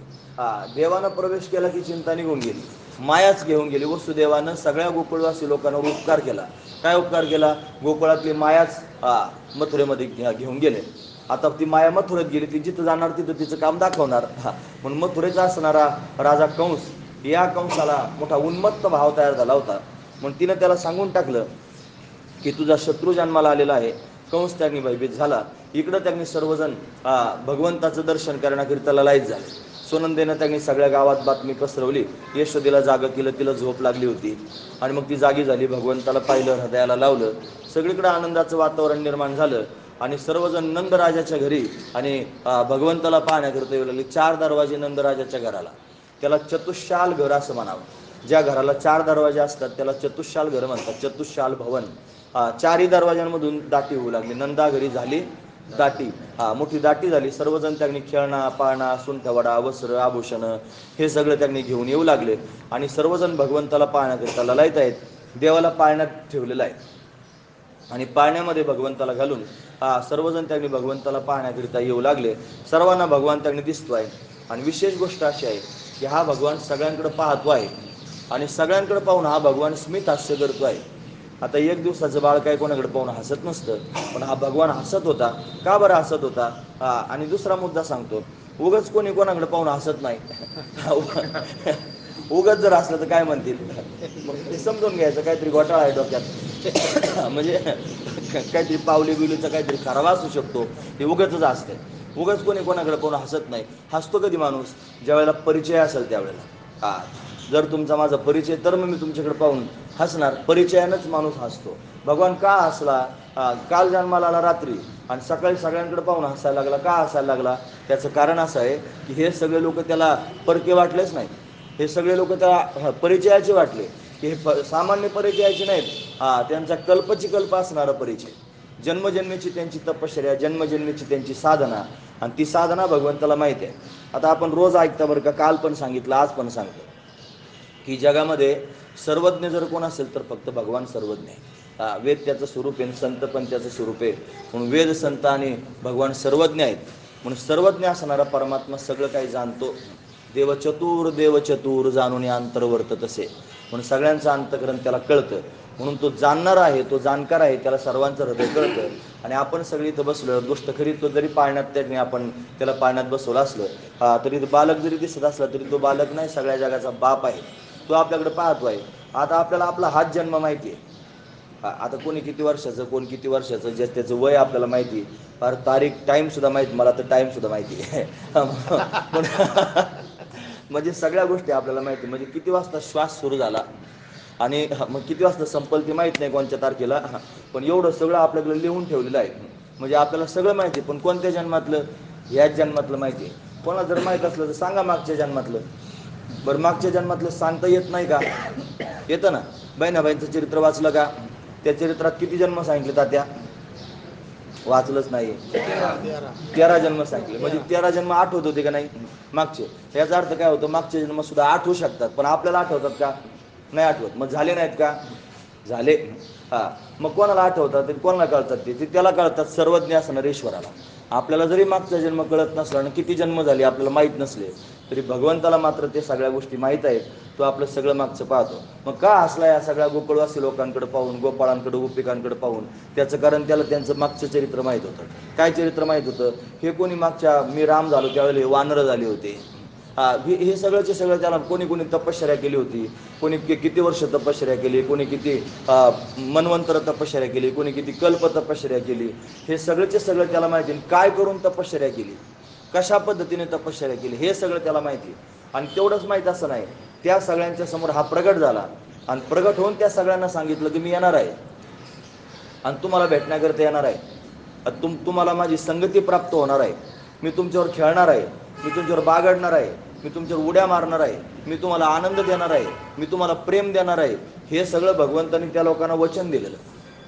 देवानं प्रवेश केला की चिंता निघून गेली, मायाच घेऊन गेली. वसुदेवानं सगळ्या गोकुळवासी लोकांवर उपकार केला. काय उपकार केला? गोकुळातली मायाच मथुरेमध्ये घेऊन गेले. आता ती माया मथुरेत गेली, ती जिथं जाणार तिथं तिचं काम दाखवणार. म्हणून मथुरेचा असणारा राजा कंस, या कंसाला मोठा उन्मत्त भाव तयार झाला होता. म्हणून तिनं त्याला सांगून टाकलं की तुझा शत्रू जन्माला आलेला आहे. कंस त्यांनी भयभीत झाला. इकडं त्यांनी सर्वजण भगवंताचं दर्शन करण्याकरिता ललायत झाले. सुनंदेनं त्यांनी सगळ्या गावात बातमी पसरवली, यशोदेला जागं केलं, तिला झोप लागली होती आणि मग ती जागी झाली, भगवंताला पाहिलं, हृदयाला लावलं. सगळीकडे आनंदाचं वातावरण निर्माण झालं आणि सर्वजण नंदराजाच्या घरी आणि भगवंताला पाहण्याकरिता येऊ लागले. 4 दरवाजे नंदराजाच्या घराला. त्याला चतुष्शाल घर असं म्हणावं. ज्या घराला 4 दरवाजे असतात त्याला चतुष्शाल घर म्हणतात, चतुष्शाल भवन. 4ही दरवाज्यांमधून दाटी होऊ लागली. नंदा घरी झाली दाटी, मोठी दाटी झाली. सर्वजण त्यांनी खेळणा पाळणा सुंठवडा वस्त्र आभूषण हे सगळं त्यांनी घेऊन येऊ लागले आणि सर्वजण भगवंताला पाळण्याकरिता ललायत आहेत. देवाला पाळण्यात ठेवलेलं आहे आणि पाळण्यामध्ये भगवंताला घालून सर्वजण त्यांनी भगवंताला पाहण्याकरिता येऊ लागले. सर्वांना भगवान त्यांनी दिसतो आहे. आणि विशेष गोष्ट अशी आहे की हा भगवान सगळ्यांकडे पाहतो आहे आणि सगळ्यांकडे पाहून हा भगवान स्मित हास्य करतो आहे. आता 1 दिवसाचं बाळ काय कोणाकडे पाहून हसत नसतं, पण हा भगवान हसत होता. का बरं हसत होता? आणि दुसरा मुद्दा सांगतो, उगाच कोणी कोणाकडे पाहून हसत नाही. उगाच जर असलं तर काय म्हणतील, मग ते समजून घ्यायचं काहीतरी घोटाळा आहे डोक्यात. म्हणजे काहीतरी पावली बिवलीचा काहीतरी खराब असू शकतो, हे उगाचच असते. उगाच कोणी कोणाकडे पाहून हसत नाही. हसतो कधी माणूस? ज्या वेळेला परिचय असेल त्यावेळेला. जर तुमचा माझा परिचय, तर मग मी तुमच्याकडे पाहून हसणार. परिचयानंच माणूस हसतो. भगवान का हसला? काल जन्माला आला रात्री आणि सकाळी सगळ्यांकडे पाहून हसायला लागला. का हसायला लागला? त्याचं कारण असं आहे की हे सगळे लोक त्याला परके वाटलेच नाहीत. हे सगळे लोक त्याला परिचयाचे वाटले, की हे सामान्य परिचयाचे नाहीत. त्यांचा कल्पची कल्प असणारा परिचय, जन्मजन्मीची त्यांची तपश्चर्या, जन्मजन्मीची त्यांची साधना, आणि ती साधना भगवंताला माहिती आहे. आता आपण रोज ऐकता बरं का, काल पण सांगितलं, आज पण सांगतो की जगामध्ये सर्वज्ञ जर कोण असेल तर फक्त भगवान सर्वज्ञ आहे. वेद त्याचं स्वरूप आहे, संत पण त्याचं स्वरूप आहे. म्हणून वेद संत आणि भगवान सर्वज्ञ आहेत. म्हणून सर्वज्ञ असणारा परमात्मा सगळं काही जाणतो. देव चतुर जाणून अंतर्वर्त तसे. म्हणून सगळ्यांचं अंतकरण त्याला कळतं. म्हणून तो जाणणारा आहे, तो जाणकार आहे, त्याला सर्वांचं हृदय कळतं. आणि आपण सगळी इथं बसलो, गोष्ट खरी तो जरी पाळण्यात त्यांनी आपण त्याला पाळण्यात बसवलं असलं तरी तो बालक जरी दिसत असला तरी तो बालक नाही, सगळ्या जगाचा बाप आहे. तो आपल्याकडे पाहतो आहे. आता आपल्याला आपला हाच जन्म माहिती आहे. आता कोणी किती वर्षाचं, कोण किती वर्षाचं, जे त्याचं वय आपल्याला माहिती, फार तारीख टाईमसुद्धा माहिती. मला तर टाईमसुद्धा माहिती आहे. म्हणजे सगळ्या गोष्टी आपल्याला माहिती. म्हणजे किती वाजता श्वास सुरू झाला आणि मग किती वाजता संपल ती माहीत नाही कोणत्या तारखेला, पण एवढं सगळं आपल्याकडे लिहून ठेवलेलं आहे. म्हणजे आपल्याला सगळं माहिती आहे. पण कोणत्या जन्मातलं? ह्याच जन्मातलं माहिती आहे. कोणाला जर माहीत असलं तर सांगा मागच्या जन्मातलं. बरं मागच्या जन्मातलं सांगता येत नाही का? येतं ना. बहिणाबाईंचं चरित्र वाचलं का? त्या चरित्रात किती जन्म सांगितले तात्या? वाचलंच नाही. 13 जन्म सांगितले. म्हणजे 13 जन्म आठवत होते का नाही मागचे? याचा अर्थ काय होतं? मागचे जन्म सुद्धा आठवू शकतात, पण आपल्याला आठवतात का? नाही आठवत. मग झाले नाहीत का? झाले. हा, मग कोणाला आठवतात ते, कोणाला कळतात ते त्याला कळतात सर्वज्ञ असणाऱ्या ईश्वराला. आपल्याला जरी मागचा जन्म कळत नसला आणि किती जन्म झाले आपल्याला माहीत नसले, तरी भगवंताला मात्र ते सगळ्या गोष्टी माहीत आहेत. तो आपलं सगळं मागचं पाहतो. मग का हसला या सगळ्या गोकुळवासी लोकांकडे पाहून, गोपाळांकडे, गोपिकांकडे पाहून? त्याचं कारण त्याला त्यांचं मागचं चरित्र माहीत होतं. काय चरित्र माहीत होतं? हे कोणी मागच्या मी राम झालो त्यावेळेला वानरं झाले होते. हे सगळंचे सगळं त्याला कोणी कोणी तपश्चर्या केली होती, कोणी किती वर्ष तपश्चर्या केली, कोणी किती मन्वंतर तपश्चर्या केली, कोणी किती कल्प तपश्चर्या केली, हे सगळंचे सगळं त्याला माहिती. काय करून तपश्चर्या केली, कशा पद्धतीने तपश्चर्या केली, हे सगळं त्याला माहिती. आणि तेवढंच माहीत असं नाही, त्या सगळ्यांच्या समोर हा प्रगट झाला आणि प्रगट होऊन त्या सगळ्यांना सांगितलं की मी येणार आहे आणि तुम्हाला भेटण्याकरता येणार आहे, तुम्हाला माझी संगती प्राप्त होणार आहे, मी तुमच्यावर खेळणार आहे, मी तुमच्यावर बागडणार आहे, मी तुमच्यावर उड्या मारणार आहे, मी तुम्हाला आनंद देणार आहे, मी तुम्हाला प्रेम देणार आहे. हे सगळं भगवंतांनी त्या लोकांना वचन दिलेलं.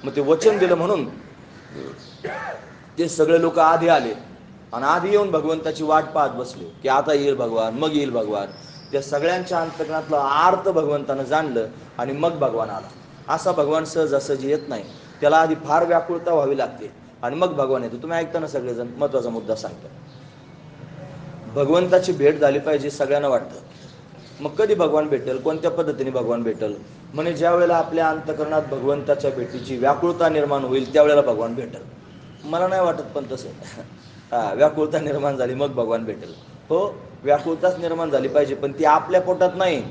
मग ते वचन दिलं म्हणून ते सगळे लोक आधी आले आणि आधी येऊन भगवंताची वाट पाहत बसले की आता येईल भगवान, मग येईल भगवान. त्या सगळ्यांच्या अंतकरणातलं आर्त भगवंतानं जाणलं आणि मग भगवान आला. असा भगवान सहजासहजी येत नाही, त्याला आधी फार व्याकुळता व्हावी लागते आणि मग भगवान येतो. तुम्ही ऐकता ना सगळेजण, महत्त्वाचा मुद्दा सांगतो. भगवंताची भेट झाली पाहिजे सगळ्यांना वाटतं. मग कधी भगवान भेटेल, कोणत्या पद्धतीने भगवान भेटेल? म्हणजे ज्या वेळेला आपल्या अंतकरणात भगवंताच्या भेटीची व्याकुळता निर्माण होईल त्यावेळेला भगवान भेटेल. मला नाही वाटत पण तसं. व्याकुळता निर्माण झाली मग भगवान भेटेल. हो, व्याकुळताच निर्माण झाली पाहिजे, पण ती आपल्या पोटात नाही,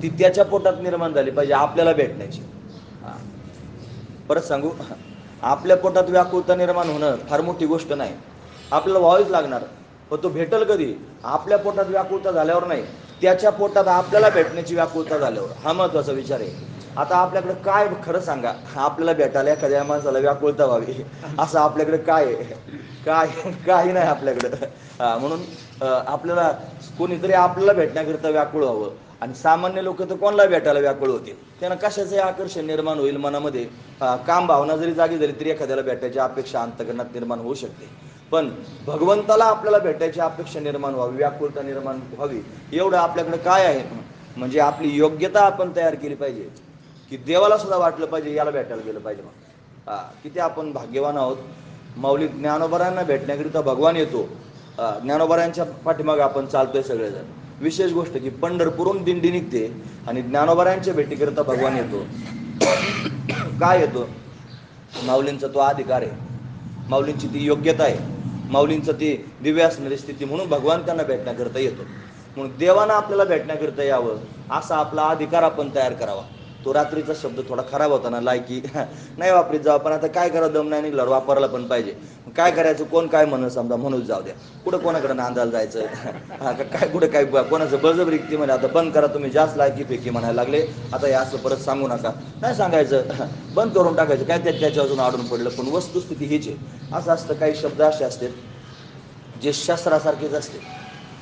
ती त्याच्या पोटात निर्माण झाली पाहिजे आपल्याला भेटण्याची. परत सांगू, आपल्या पोटात व्याकुळता निर्माण होणं फार मोठी गोष्ट नाही, आपल्याला व्हावीच लागणार. पण तो भेटेल कधी? आपल्या पोटात व्याकुळता झाल्यावर नाही, त्याच्या पोटात आपल्याला भेटण्याची व्याकुळता झाल्यावर. हा महत्त्वाचा विचार आहे. आता आपल्याकडे काय, खरं सांगा, आपल्याला भेटायला एखाद्या माणसाला व्याकुळता व्हावी असं आपल्याकडे काय आहे? काही नाही आपल्याकडं. म्हणून आपल्याला कोणीतरी आपल्याला भेटण्याकरिता व्याकुळ व्हावं. आणि सामान्य लोक तर कोणाला भेटायला व्याकुळ होतील? त्यांना कशाचे आकर्षण निर्माण होईल मनामध्ये? काम भावना जरी जागी झाली तरी एखाद्याला भेटायची अपेक्षा अंतकरणात निर्माण होऊ शकते. पण भगवंताला आपल्याला भेटायची अपेक्षा निर्माण व्हावी, व्याकुळता निर्माण व्हावी, एवढं आपल्याकडे काय आहे? म्हणजे आपली योग्यता आपण तयार केली पाहिजे की देवाला सुद्धा वाटलं पाहिजे याला भेटायला गेलं पाहिजे. मग किती आपण भाग्यवान आहोत. माऊली ज्ञानोबारायांना भेटण्याकरिता भगवान येतो. ज्ञानोबारायांच्या पाठीमागे आपण चालतोय सगळेजण. विशेष गोष्ट की पंढरपूरहून दिंडी निघते आणि ज्ञानोबारायांच्या भेटीकरिता भगवान येतो. काय येतो? माऊलींचा तो अधिकार आहे, माऊलींची ती योग्यता आहे, माऊलींचं ती दिव्य असणारी स्थिती, म्हणून भगवान त्यांना भेटण्याकरता येतो. म्हणून देवानं आपल्याला भेटण्याकरता यावं असा आपला अधिकार आपण तयार करावा. तो रात्रीचा शब्द थोडा खराब होता ना, लायकी नाही वापरीत जावं, पण आता काय करा, दम नाही निघल्यावर वापरला पण पाहिजे. काय करायचं, कोण काय म्हणून समजा म्हणून जाऊ द्या, कुठं कोणाकडे नांदायला जायचं काय, कुठं काय कोणाचं बळजबरी म्हणे आता बंद करा तुम्ही, जास्त लायकीपैकी म्हणायला लागले, आता हे असं परत सांगू नका, नाही सांगायचं, बंद करून टाकायचं, काय त्याच्या अजून आडून पडलं. पण वस्तुस्थिती हीच आहे. असं असतं, काही शब्द असे असतात जे शस्त्रासारखेच असते.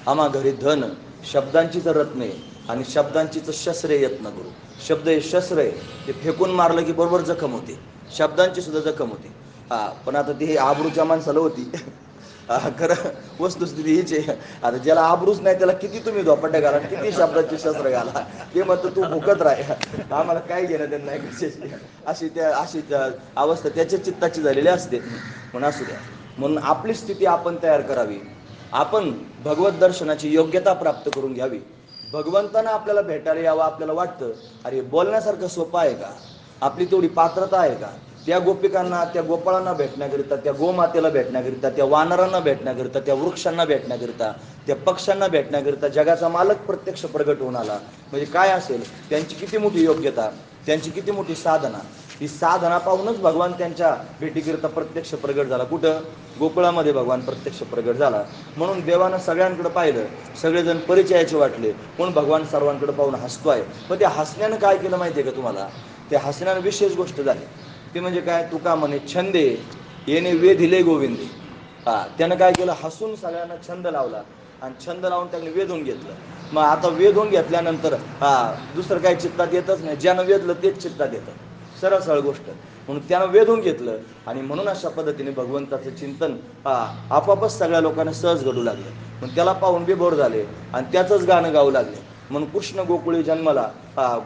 आम्हा घरी धन, शब्दांचीच रत्न आहे आणि शब्दांचीच शस्त्र यत्न करू. शब्द हे शस्त्र आहे, ते फेकून मारलं की बरोबर जखम होते, शब्दांची सुद्धा जखम होते. पण आता ती आबरूच्या माणसाला होती. खरं वस्तुस्थिती हीच आहे. आता ज्याला आबरूच नाही त्याला किती तुम्ही झोपाट्या घाला, किती शब्दाचे शस्त्र घाला, ते म्हणतं तू भुकत राह, आम्हाला काय घेणं त्यांना नाही कशाची. अशी अवस्था त्याच्या चित्ताची झालेली असते. म्हणून असू द्या, म्हणून आपली स्थिती आपण तयार करावी. आपण भगवत दर्शनाची योग्यता प्राप्त करून घ्यावी. भगवंतांना आपल्याला भेटायला यावं. आपल्याला वाटतं अरे बोलण्यासारखं सोपं आहे का? आपली तेवढी पात्रता आहे का? त्या गोपिकांना, त्या गोपाळांना भेटण्याकरिता, त्या गोमातेला भेटण्याकरिता, त्या वानरांना भेटण्याकरिता, त्या वृक्षांना भेटण्याकरिता, त्या पक्ष्यांना भेटण्याकरिता जगाचा मालक प्रत्यक्ष प्रगट होऊन आला. म्हणजे काय असेल त्यांची किती मोठी योग्यता, त्यांची किती मोठी साधना. ही साधना पाहूनच भगवान त्यांच्या भेटीकरिता प्रत्यक्ष प्रगट झाला. कुठं? गोकुळामध्ये भगवान प्रत्यक्ष प्रगट झाला. म्हणून देवानं सगळ्यांकडे पाहिलं, सगळेजण परिचयाचे वाटले, म्हणून भगवान सर्वांकडे पाहून हसतोय. पण त्या हसण्यानं काय केलं माहिती आहे का तुम्हाला? त्या हसण्यानं विशेष गोष्ट झाली. ते म्हणजे काय? तुका म्हणे छंदे येणे वेधिले गोविंदे. त्यानं काय केलं? हसून सगळ्यांना छंद लावला आणि छंद लावून त्यांनी वेधून घेतलं. मग आता वेधून घेतल्यानंतर दुसरं काही चित्तात येतच नाही, ज्यानं वेधलं तेच चित्तात येतं, सरळ सरळ गोष्ट. म्हणून त्यानं वेधून घेतलं आणि म्हणून अशा पद्धतीने भगवंताचं चिंतन आपोआपच सगळ्या लोकांना सहज घडू लागलं. मग त्याला पाहून बिभोर झाले आणि त्याचंच गाणं गाऊ लागले. म्हणून कृष्ण गोकुळी जन्माला,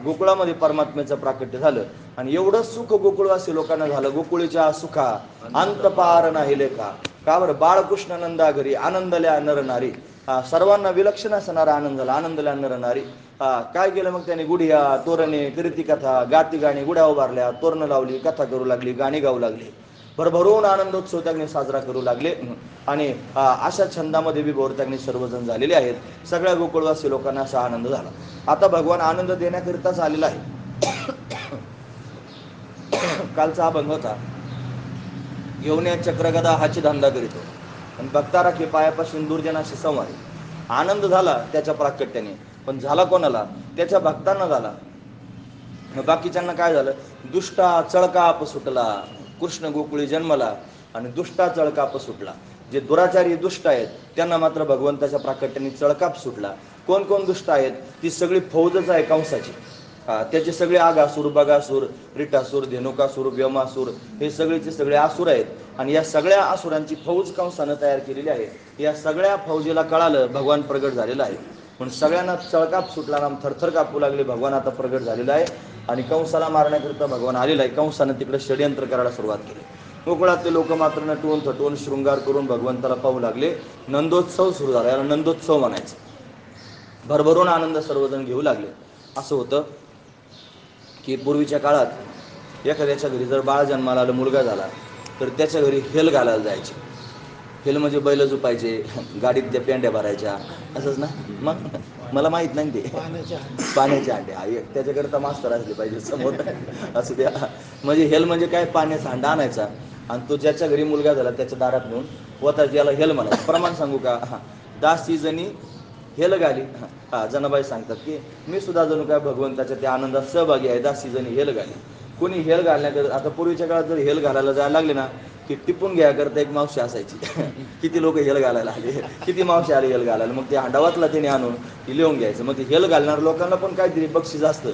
गोकुळामध्ये परमात्म्याचं प्राकट्य झालं आणि एवढं सुख गोकुळवासी लोकांना झालं, गोकुळीच्या सुखा अंत पार नाही लेखा. का बरं? बाळकृष्ण नंदा घरी आनंदल्या नर नारी. सर्वांना विलक्षण असणारा आनंद झाला, आनंदल्या नर नारी. काय केलं मग त्याने? गुढिया तोरणे कीर्ती कथा गाती गाणी, गुढ्या उभारल्या, तोरणं लावली, कथा करू लागली, गाणी गाऊ लागली, भरभरून आनंदोत्सव त्यांनी साजरा करू लागले. आणि अशा छंदामध्ये विभोर त्यांनी सर्वजण झालेले आहेत. सगळ्या गोकुळवासी लोकांना असा आनंद झाला. आता भगवान आनंद देण्याकरिताच आलेला आहे. कालचा अभंग होता, घेऊन या चक्रगदा हाची धंदा करीतो आणि भक्ता राखी पायापासून दुर्जनाशी संवाद. आनंद झाला त्याच्या प्राकट्याने, पण झाला कोणाला? त्याच्या भक्तांना झाला. बाकीच्यांना काय झालं? दुष्टा चळकाप सुटला. कृष्ण गोकुळी जन्मला आणि दुष्टा चळकाप सुटला. जे दुराचारी दुष्ट आहेत त्यांना मात्र भगवंताच्या प्राकट्याने चळकाप सुटला. कोण कोण दुष्ट आहेत? ती सगळी फौजच आहे कंसाची. त्याचे सगळे आगासूर, बगासूर, रिटासूर, धेनुकासूर, व्योमासूर, हे सगळेचे सगळे आसूर आहेत. आणि या सगळ्या आसुरांची फौज कंसानं तयार केलेली आहे. या सगळ्या फौजेला कळालं भगवान प्रगट झालेला आहे. पण सगळ्यांना चळकाप सुटला, नाम थरथर कापू लागले. भगवान आता प्रगट झालेला आहे आणि कंसाला मारण्याकरिता भगवान आलेला आहे. कंसानं तिकडे षड्यंत्र करायला सुरुवात केली. गोकुळातले लोक मात्र नटवून थटवून शृंगार करून भगवंताला पाहू लागले. नंदोत्सव सुरू झाला, याला नंदोत्सव म्हणायचं. भरभरून आनंद सर्वजण घेऊ लागले. असं होतं की पूर्वीच्या काळात एखाद्याच्या घरी जर बाळ जन्माला आलं, मुलगा झाला, तर त्याच्या घरी हेल घालायला जायचे. हेल म्हणजे बैल झुपायचे, गाडीत त्या पेंड्या भरायच्या, असंच ना? मग मला माहीत नाही ते पाण्याचे हांडे, त्याच्याकरता मास्तर असले पाहिजे समोर. असू द्या. म्हणजे हेल म्हणजे काय? पाण्याचा हांडा आणायचा आणि तो ज्याच्या घरी मुलगा झाला त्याच्या दारात नेऊन वतायचं, याला हेल म्हणायचं. प्रमाण सांगू का? दासी जणी हेल घाली. जनाबाई सांगतात की मी सुद्धा जणू काय भगवंताच्या त्या आनंदात सहभागी आहे. दासी जणी हेल घाली. कोणी हेल घालण्याकरता, आता पूर्वीच्या काळात जर हेल घालायला जायला लागले ना, की टिपून घ्यायकरता एक मावशी असायची. किती लोक हेल घालायला आले, किती मावशी आले हेल घालायला, मग ते हांडावातला त्याने आणून की लिहून घ्यायचं. मग ते हेल घालणार लोकांना पण काहीतरी बक्षीस असतं.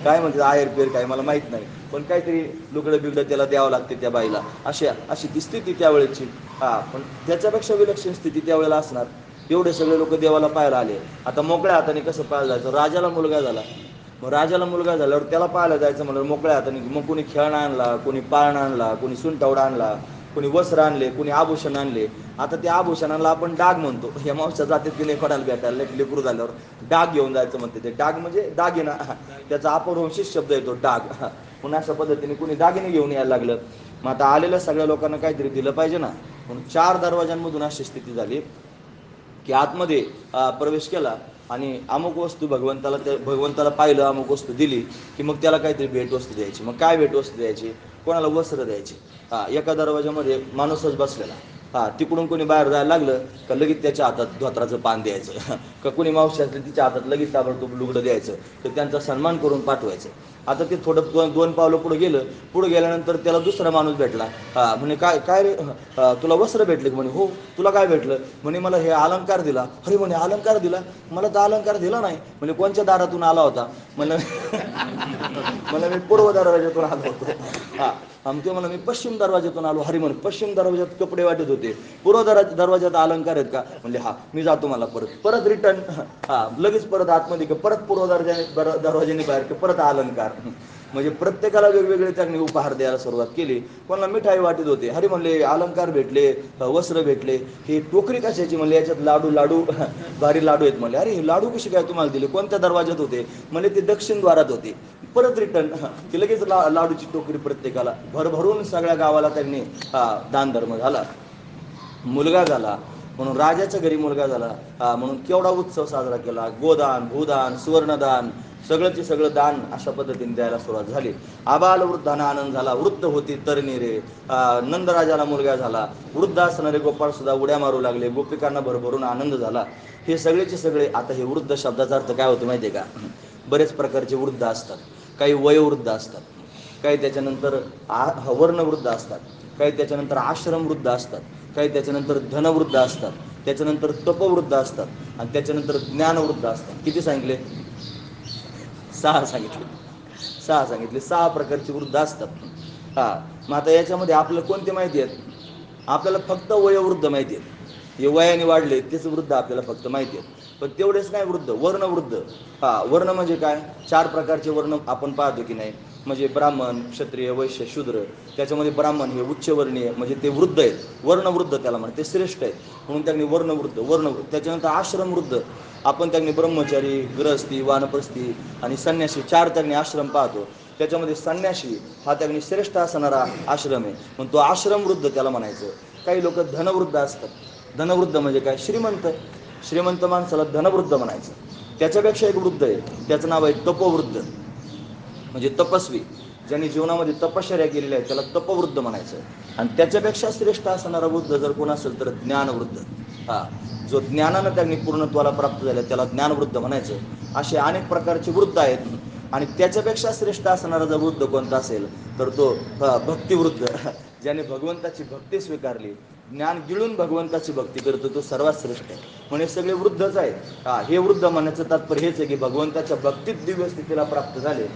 काय म्हणते, आयर पेर काय मला माहीत नाही, पण काहीतरी लुगडं बिगडं त्याला द्यावं लागते त्या बाईला. अशी ती स्थिती त्यावेळेची. पण त्याच्यापेक्षा विलक्षण स्थिती त्यावेळेला असणार. एवढे सगळे लोक देवाला पाहायला आले. आता मोकळ्या हाताने कसं पाहायला जायचं? राजाला मुलगा झाला, मग राजाला मुलगा झाल्यावर त्याला पाहायला जायचं म्हणलं मोकळ्या हाताने. मग कोणी खेळणं आणला, कोणी पाळणा आणला, कोणी सुंटवडा आणला, कोणी वस्त्र आणले, कोणी आभूषण आणले. आता त्या आभूषणाला आपण डाग म्हणतो. या मावशा जातात की लेकराला भेटायला, लेकरू झाल्यावर डाग घेऊन जायचं म्हणते. ते डाग म्हणजे दागिना, त्याचा अपभ्रंशी शब्द येतो डाग. म्हणून अशा पद्धतीने कोणी दागिने घेऊन यायला लागलं. मग आता आलेल्या सगळ्या लोकांना काहीतरी दिलं पाहिजे ना, म्हणून 4 दरवाजांमधून अशी स्थिती झाली की आतमध्ये प्रवेश केला आणि अमुक वस्तू भगवंताला पाहिलं, अमुक वस्तू दिली की मग त्याला काहीतरी भेटवस्तू द्यायची. मग काय भेटवस्तू द्यायची? कोणाला वस्त्र द्यायची. एका दरवाजामध्ये माणूसच बसलेला, तिकडून कोणी बाहेर जायला लागलं का लगेच त्याच्या हातात धोत्राचं पान द्यायचं. का कोणी मावशी असली तिच्या हातात लगेच ताबडतोब लुगडं द्यायचं, तर त्यांचा सन्मान करून पाठवायचं. आता ते थोडं 2 पावलं पुढे गेल्यानंतर त्याला दुसरा माणूस भेटला. म्हणे काय रे, तुला वस्त्र भेटले? म्हणे हो. तुला काय भेटलं? म्हणे मला हे अलंकार दिला. अरे म्हणे अलंकार दिला? मला तर अलंकार दिला नाही. म्हणजे कोणत्या दारातून आला होता? मला मी पूर्व दरवाज्यातून आलो होतो. ते म्हणा मी पश्चिम दरवाज्यातून आलो. हरी म्हणे पश्चिम दरवाज्यात कपडे वाटत होते, पूर्व दरवाज्यात अलंकार आहेत का? म्हणले हा, मी जातो. मला परत रिटर्न, लगेच परत आतमध्ये परत पूर्व दरवाज्याने बाहेर परत अलंकार. म्हणजे प्रत्येकाला वेगवेगळे त्यांनी उपहार द्यायला सुरुवात केली. कोणाला मिठाई वाटत होते. हरी म्हणले अलंकार भेटले, वस्त्र भेटले. हे टोकरी कशाची? म्हणले याच्यात लाडू भारी लाडू आहेत. म्हणले अरे हे लाडू कसे काय तुम्हाला दिले? कोणत्या दरवाज्यात होते? म्हणजे ते दक्षिण द्वारात होते. परत रिटर्न, की लगेच लाडूची टोकरी प्रत्येकाला. भरभरून सगळ्या गावाला त्यांनी दान धर्म झाला. मुलगा झाला म्हणून राजाच्या घरी मुलगा झाला म्हणून केवढा उत्सव साजरा केला. गोदान, भूदान, सुवर्णदान, सगळंचे सगळं दान अशा पद्धतीने द्यायला सुरुवात झाली. आबाल वृद्धांना आनंद झाला. वृद्ध होती तरणी रे, नंदराजाला मुलगा झाला. वृद्ध असणारे गोपाळ सुद्धा उड्या मारू लागले. गोपिकांना भरभरून आनंद झाला. हे सगळेचे सगळे. आता हे वृद्ध शब्दाचा अर्थ काय होतो माहिती आहे का? बरेच प्रकारचे वृद्ध असतात. काही वयोवृद्ध असतात, काही त्याच्यानंतर वर्णवृद्ध असतात, काही त्याच्यानंतर आश्रमवृद्ध असतात, काही त्याच्यानंतर धनवृद्ध असतात, त्याच्यानंतर तपवृद्ध असतात आणि त्याच्यानंतर ज्ञानवृद्ध असतात. किती सांगितले? 6 सांगितले. 6 सांगितले. 6 प्रकारची वृद्ध असतात. मग आता याच्यामध्ये आपल्याला कोणते माहिती आहेत? आपल्याला फक्त वयोवृद्ध माहिती आहेत. हे वयाने वाढले तेच वृद्ध आपल्याला फक्त माहिती आहेत. पण तेवढेच नाही वृद्ध, वर्णवृद्ध. वर्ण म्हणजे काय? 4 प्रकारचे वर्ण आपण पाहतो की नाही. म्हणजे ब्राह्मण, क्षत्रिय, वैश्य, शूद्र. त्याच्यामध्ये ब्राह्मण हे उच्चवर्णीय, म्हणजे ते वृद्ध आहेत. वर्णवृद्ध त्याला म्हणतात, ते श्रेष्ठ आहेत म्हणून त्यांनी वर्णवृद्ध. त्याच्यानंतर आश्रमवृद्ध. आपण त्यांनी ब्रह्मचारी, गृहस्थी, वानप्रस्थी आणि संन्यासी 4 त्यांनी आश्रम पाहतो. त्याच्यामध्ये संन्यासी हा त्यांनी श्रेष्ठ असणारा आश्रम आहे, पण तो आश्रमवृद्ध त्याला म्हणायचं. काही लोक धनवृद्ध असतात. धनवृद्ध म्हणजे काय? श्रीमंत माणसाला धनवृद्ध म्हणायचं. त्याच्यापेक्षा एक वृद्ध आहे, त्याचं नाव आहे तपोवृद्ध, म्हणजे तपस्वी. ज्यांनी जीवनामध्ये तपश्चर्या केलेली आहे त्याला तपवृद्ध म्हणायचं. आणि त्याच्यापेक्षा श्रेष्ठ असणारा वृद्ध जर कोण असेल तर ज्ञानवृद्ध. जो ज्ञानानं त्यांनी पूर्णत्वाला प्राप्त झाले त्याला ज्ञानवृद्ध म्हणायचं. असे अनेक प्रकारचे वृद्ध आहेत. आणि त्याच्यापेक्षा श्रेष्ठ असणारा जर वृद्ध कोणता असेल तर तो भक्तिवृद्ध. ज्याने भगवंताची भक्ती स्वीकारली, ज्ञान गिळून भगवंताची भक्ती करतो, तो सर्वात श्रेष्ठ आहे. म्हणजे सगळे वृद्धच आहेत. हे वृद्ध म्हणण्याचं तात्पर्य हेच आहे की भगवंताच्या भक्तीत दिव्य स्थितीला प्राप्त झाले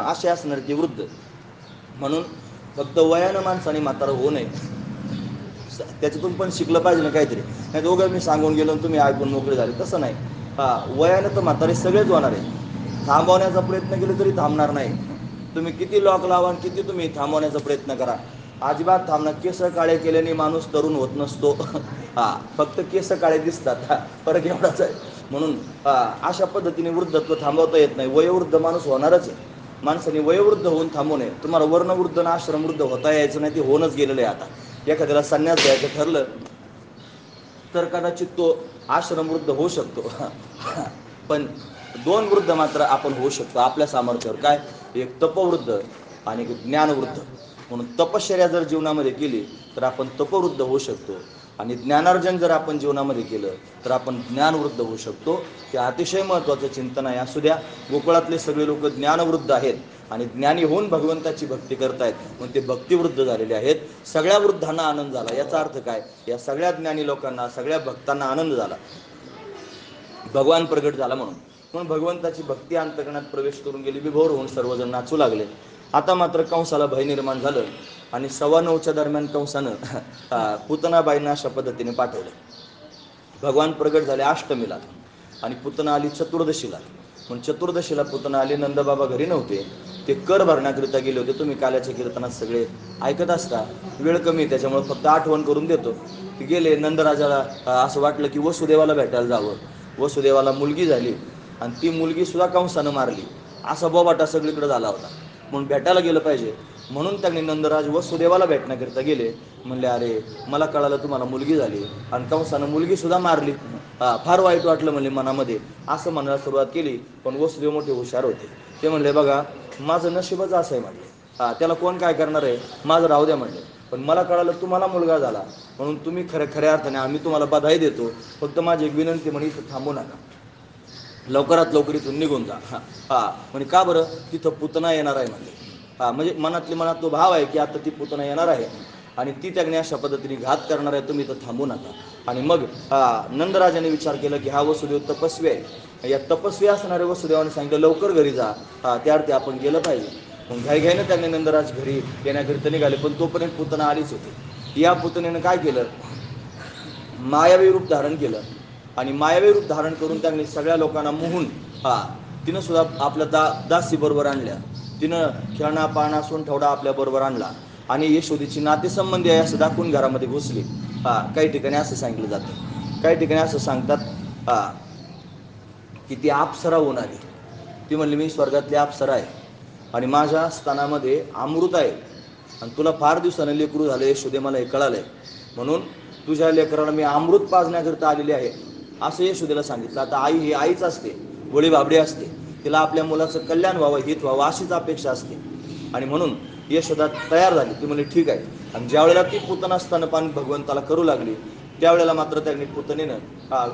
असे असणार ते वृद्ध. म्हणून फक्त वयानं माणसाने म्हातारा होऊ नये. त्याच्यातून पण शिकलं पाहिजे ना काहीतरी. नाही दोघं मी सांगून गेलो तुम्ही ऐकून मोकळे झाले, तसं नाही. वयानं तर म्हातारे सगळेच होणार आहे. थांबवण्याचा प्रयत्न केले तरी थांबणार नाही. तुम्ही किती लॉक लावा आणि किती तुम्ही थांबवण्याचा प्रयत्न करा, अजिबात थांबणार. केस काळे केल्याने माणूस तरुण होत नसतो. फक्त केस काळे दिसतात, फरक एवढाच आहे. म्हणून अशा पद्धतीने वृद्धत्व थांबवता येत नाही. वयोवृद्ध माणूस होणारच आहे. माणसाने वयोवृद्ध होऊन थांबू नये. तुम्हाला वर्णवृद्ध आणि आश्रमवृद्ध होता यायचं नाही, ते होऊनच गेलेलं आहे. आता एखाद्याला संन्यास द्यायचं ठरलं तर कदाचित तो आश्रमवृद्ध होऊ शकतो. पण 2 वृद्ध मात्र आपण होऊ शकतो आपल्या सामर्थ्यावर. काय? एक तपवृद्ध आणि एक ज्ञानवृद्ध. म्हणून तपश्चर्या जर जीवनामध्ये केली तर आपण तपवृद्ध होऊ शकतो, आणि ज्ञानार्जन जर आपण जीवनामध्ये केलं तर आपण ज्ञानवृद्ध होऊ शकतो. हे अतिशय महत्त्वाचं चिंतन आहे. असू द्या, गोकुळातले सगळे लोक ज्ञानवृद्ध आहेत आणि ज्ञानी होऊन भगवंताची भक्ती करतायत, म्हणून ते भक्तिवृद्ध झालेले आहेत. सगळ्या वृद्धांना आनंद झाला. याचा अर्थ काय? या सगळ्या ज्ञानी लोकांना, सगळ्या भक्तांना आनंद झाला, भगवान प्रगट झाला म्हणून भगवंताची भक्ती अंतकरणात प्रवेश करून गेली. विभोर होऊन सर्वजण नाचू लागले. आता मात्र कंसाला भय निर्माण झालं आणि 9:15 दरम्यान कंसानं पुतनाबाईंना अशा पद्धतीने पाठवलं. भगवान प्रगट झाले अष्टमीला आणि पुतना आली चतुर्दशीला. पण चतुर्दशीला पुतना आली, नंदबाबा घरी नव्हते, ते कर भरण्याकरिता गेले होते. तुम्ही काल्याच्या कीर्तनात सगळे ऐकत असता. वेळ कमी त्याच्यामुळे फक्त आठवण करून देतो. ते गेले. नंदराजाला असं वाटलं की वसुदेवाला भेटायला जावं. वसुदेवाला मुलगी झाली आणि ती मुलगी सुद्धा कंसानं मारली. असा बोबाटा सगळीकडे झाला होता. म्हणून भेटायला गेलं पाहिजे, म्हणून त्यांनी नंदराज वसुदेवाला भेटण्याकरिता गेले. म्हणले, अरे मला कळालं तुम्हाला मुलगी झाली आणि कंसानं मुलगी सुद्धा मारली. फार वाईट वाटलं म्हणले मनामध्ये. असं म्हणायला सुरुवात केली. पण वसुदेव मोठे हुशार होते. ते म्हणले, बघा माझं नशीबच असं आहे म्हणले. त्याला कोण काय करणार आहे, माझं राहू द्या म्हणले. पण मला कळालं तुम्हाला मुलगा झाला म्हणून तुम्ही खऱ्या अर्थाने आम्ही तुम्हाला बधाई देतो. फक्त माझी एक विनंती, म्हणे इथं थांबू नका, लवकरात लवकर इथून निघून जा. म्हणजे का बरं? तिथं पुतना येणार आहे म्हणले. म्हणजे मनातली मनात तो भाव आहे की आता ती पुतना येणार आहे आणि ती त्याने अशा पद्धतीने घात करणार आहे, तुम्ही इथं थांबू नका. आणि मग नंदराजाने विचार केला की हा वसुदेव तपस्वी आहे. या तपस्वी असणाऱ्या वसुदेवाने सांगितलं लवकर घरी जा. त्या अर्थी आपण गेलं पाहिजे. मग घाईघाईनं त्याने नंदराज घरी येण्याकरिता निघाले. पण तोपर्यंत पुतना आलीच होती. या पुतनेनं काय केलं? मायावी रूप धारण केलं. आणि मायावी रूप धारण करून त्यांनी सगळ्या लोकांना मोहून तिनं सुद्धा आपल्या दासी बरोबर आणल्या. तिनं खेळणा पाळणा सोनठवडा आपल्या बरोबर आणला आणि यशोदेची नातेसंबंधी आहे असं दाखवून घरामध्ये घुसली. काही ठिकाणी असं सांगितलं जातं. काही ठिकाणी असं सांगतात की ती अप्सरा होऊन आली. ती म्हणली, मी स्वर्गातली अप्सरा आहे आणि माझ्या स्थानामध्ये अमृत आहे आणि तुला फार दिवसानं लेकरू झालं यशोदे, मला हे कळालं आहे, म्हणून तुझ्या लेकराला मी अमृत पाजण्याकरिता आलेली आहे असं यशोदेला सांगितलं. आता आई ही आईच असते, गोळी बाबडी असते. तिला आपल्या मुलाचं कल्याण व्हावं, हित व्हावं अशीच अपेक्षा असते. आणि म्हणून यशोदा तयार झाली. ती म्हणली ठीक आहे. आणि ज्यावेळेला ती पुतना स्तनपान भगवंताला करू लागली त्यावेळेला मात्र त्यांनी पुतनेनं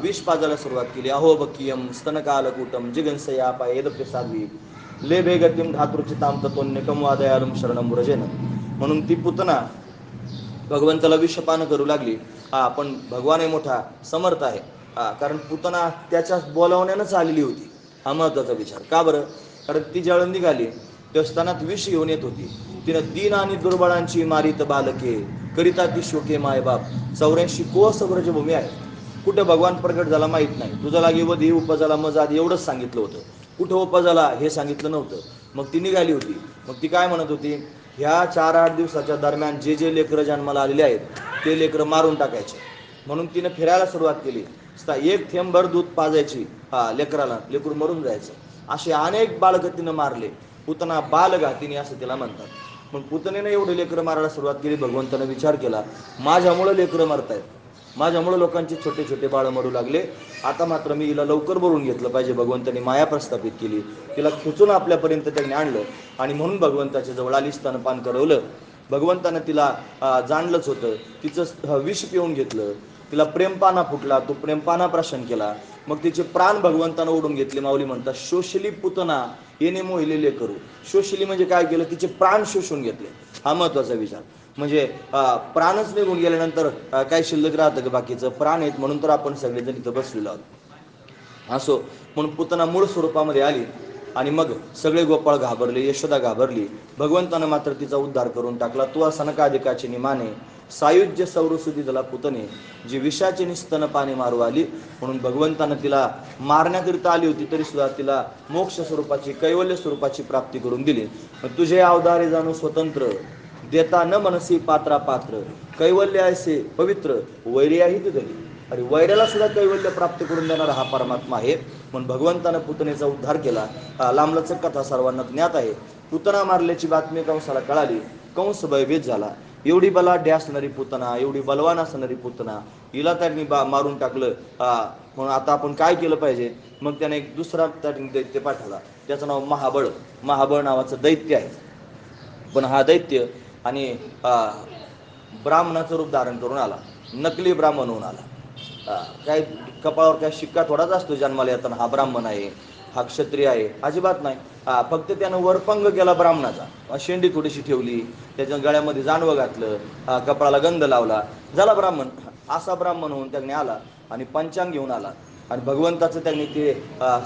विष पाजायला सुरुवात केली. अहो बकियम स्तनकालकूटम जिगंसया पायेदप्य साध्वी ले भेगतिम धातृचिताम तत्वन्यकम वादयालम शरणम व्रजेन. म्हणून ती पुतना भगवंताला विषपान करू लागली. पण भगवान आहे मोठा समर्थ आहे. कारण पुतना त्याच्या बोलावण्यानंच आलेली होती. हा महत्त्वाचा विचार. का बरं? कारण ती ज्यावेळेला निघाली त्या स्तनात विष घेऊन येत होती. तिनं दीन आणि दुर्बळांची मारित बालके करिता ती शोके मायबाप. 84 कोस ब्रजभूमी आहे. कुठं भगवान प्रगट झाला माहीत नाही. तुझा लागे वधी उपजाला मजा आधी एवढंच सांगितलं होतं. कुठं उपजाला हे सांगितलं नव्हतं. मग ती निघाली होती. मग ती काय म्हणत होती? ह्या 4-8 दिवसाच्या दरम्यान जे जे लेकरं जन्माला आलेले आहेत ते लेकरं मारून टाकायचे. म्हणून तिनं फिरायला सुरुवात केली. एक थेंबभर दूध पाजायची लेकराला, लेकरू मरून जायचं. असे अनेक बाळकं तिनं मारले. पुतना बालघातिनी असं तिला म्हणतात. मग पुतनेनं एवढे लेकरं मारायला सुरुवात केली. भगवंतानं विचार केला, माझ्यामुळं लेकरं मरतायत, माझ्यामुळं लोकांचे छोटे छोटे बाळं मरू लागले. आता मात्र मी हिला लवकर बोलून घेतलं पाहिजे. भगवंतांनी माया प्रस्थापित केली, तिला खेचून आपल्यापर्यंत त्यांनी आणलं आणि म्हणून भगवंताच्या जवळ आली, स्तनपान करवलं. भगवंतानं तिला जाणलंच होतं. तिचं विष पिऊन घेतलं. तिला प्रेमपाना फुटला, तो प्रेमपाना प्राशन केला. मग तिचे प्राण भगवंतानं ओढून घेतले. माऊली म्हणतात, शोषली पुतना येणे मोहिलेले करू. शोषली म्हणजे काय केलं? तिचे प्राण शोषून घेतले. हा महत्त्वाचा विचार. म्हणजे प्राणच निघून गेल्यानंतर काय शिल्लक राहतं का बाकीचं? प्राण आहेत म्हणून तर आपण सगळेजण इथं बसलेलो आहोत. असो, म्हणून पुतना मूळ स्वरूपामध्ये आली आणि मग सगळे गोपाळ घाबरले, यशोदा घाबरली. भगवंतानं मात्र तिचा उद्धार करून टाकला. तू सनकादिकाची निमाने सायुज्य सौरसुदी झाला पुतने, जी विषाची निस्तनपाने मारू आली. म्हणून भगवंतानं तिला मारण्याकरिता आली होती तरी सुद्धा तिला मोक्ष स्वरूपाची, कैवल्य स्वरूपाची प्राप्ती करून दिली. तुझे अवतारे जाणू स्वतंत्र, देता न मनसी पात्रा पात्र, कैवल्य असे पवित्र वैर्याही दिली. आणि वैर्याला सुद्धा कैवल्य प्राप्त करून देणारा हा परमात्मा आहे. म्हणून भगवंतानं पुतनेचा उद्धार केला. लांबलचक कथा सर्वांना ज्ञात आहे. पुतना मारल्याची बातमी कंसाला कळाली. कंस भयभीत झाला. एवढी बलाढ्य असणारी पुतना, एवढी बलवान असणारी पुतना, हिला त्यांनी मारून टाकलं. म्हणून आता आपण काय केलं पाहिजे? मग त्याने एक दुसरा दैत्य पाठवला. त्याचं नाव महाबळ. महाबळ नावाचं दैत्य आहे. पण हा दैत्य आणि ब्राह्मणाचं रूप धारण करून आला. नकली ब्राह्मण होऊन आला. काय कपाळावर काय शिक्का थोडाच असतो जन्माला येताना, हा ब्राह्मण आहे, हा क्षत्रिय आहे, अजिबात नाही. फक्त त्यानं वरपंग केला ब्राह्मणाचा, शेंडी थोडीशी ठेवली, त्याच्या गळ्यामध्ये जानवं घातलं, कपाळाला गंध लावला, झाला ब्राह्मण. असा ब्राह्मण होऊन त्याने आला आणि पंचांग घेऊन आला. आणि भगवंताचं त्यांनी ते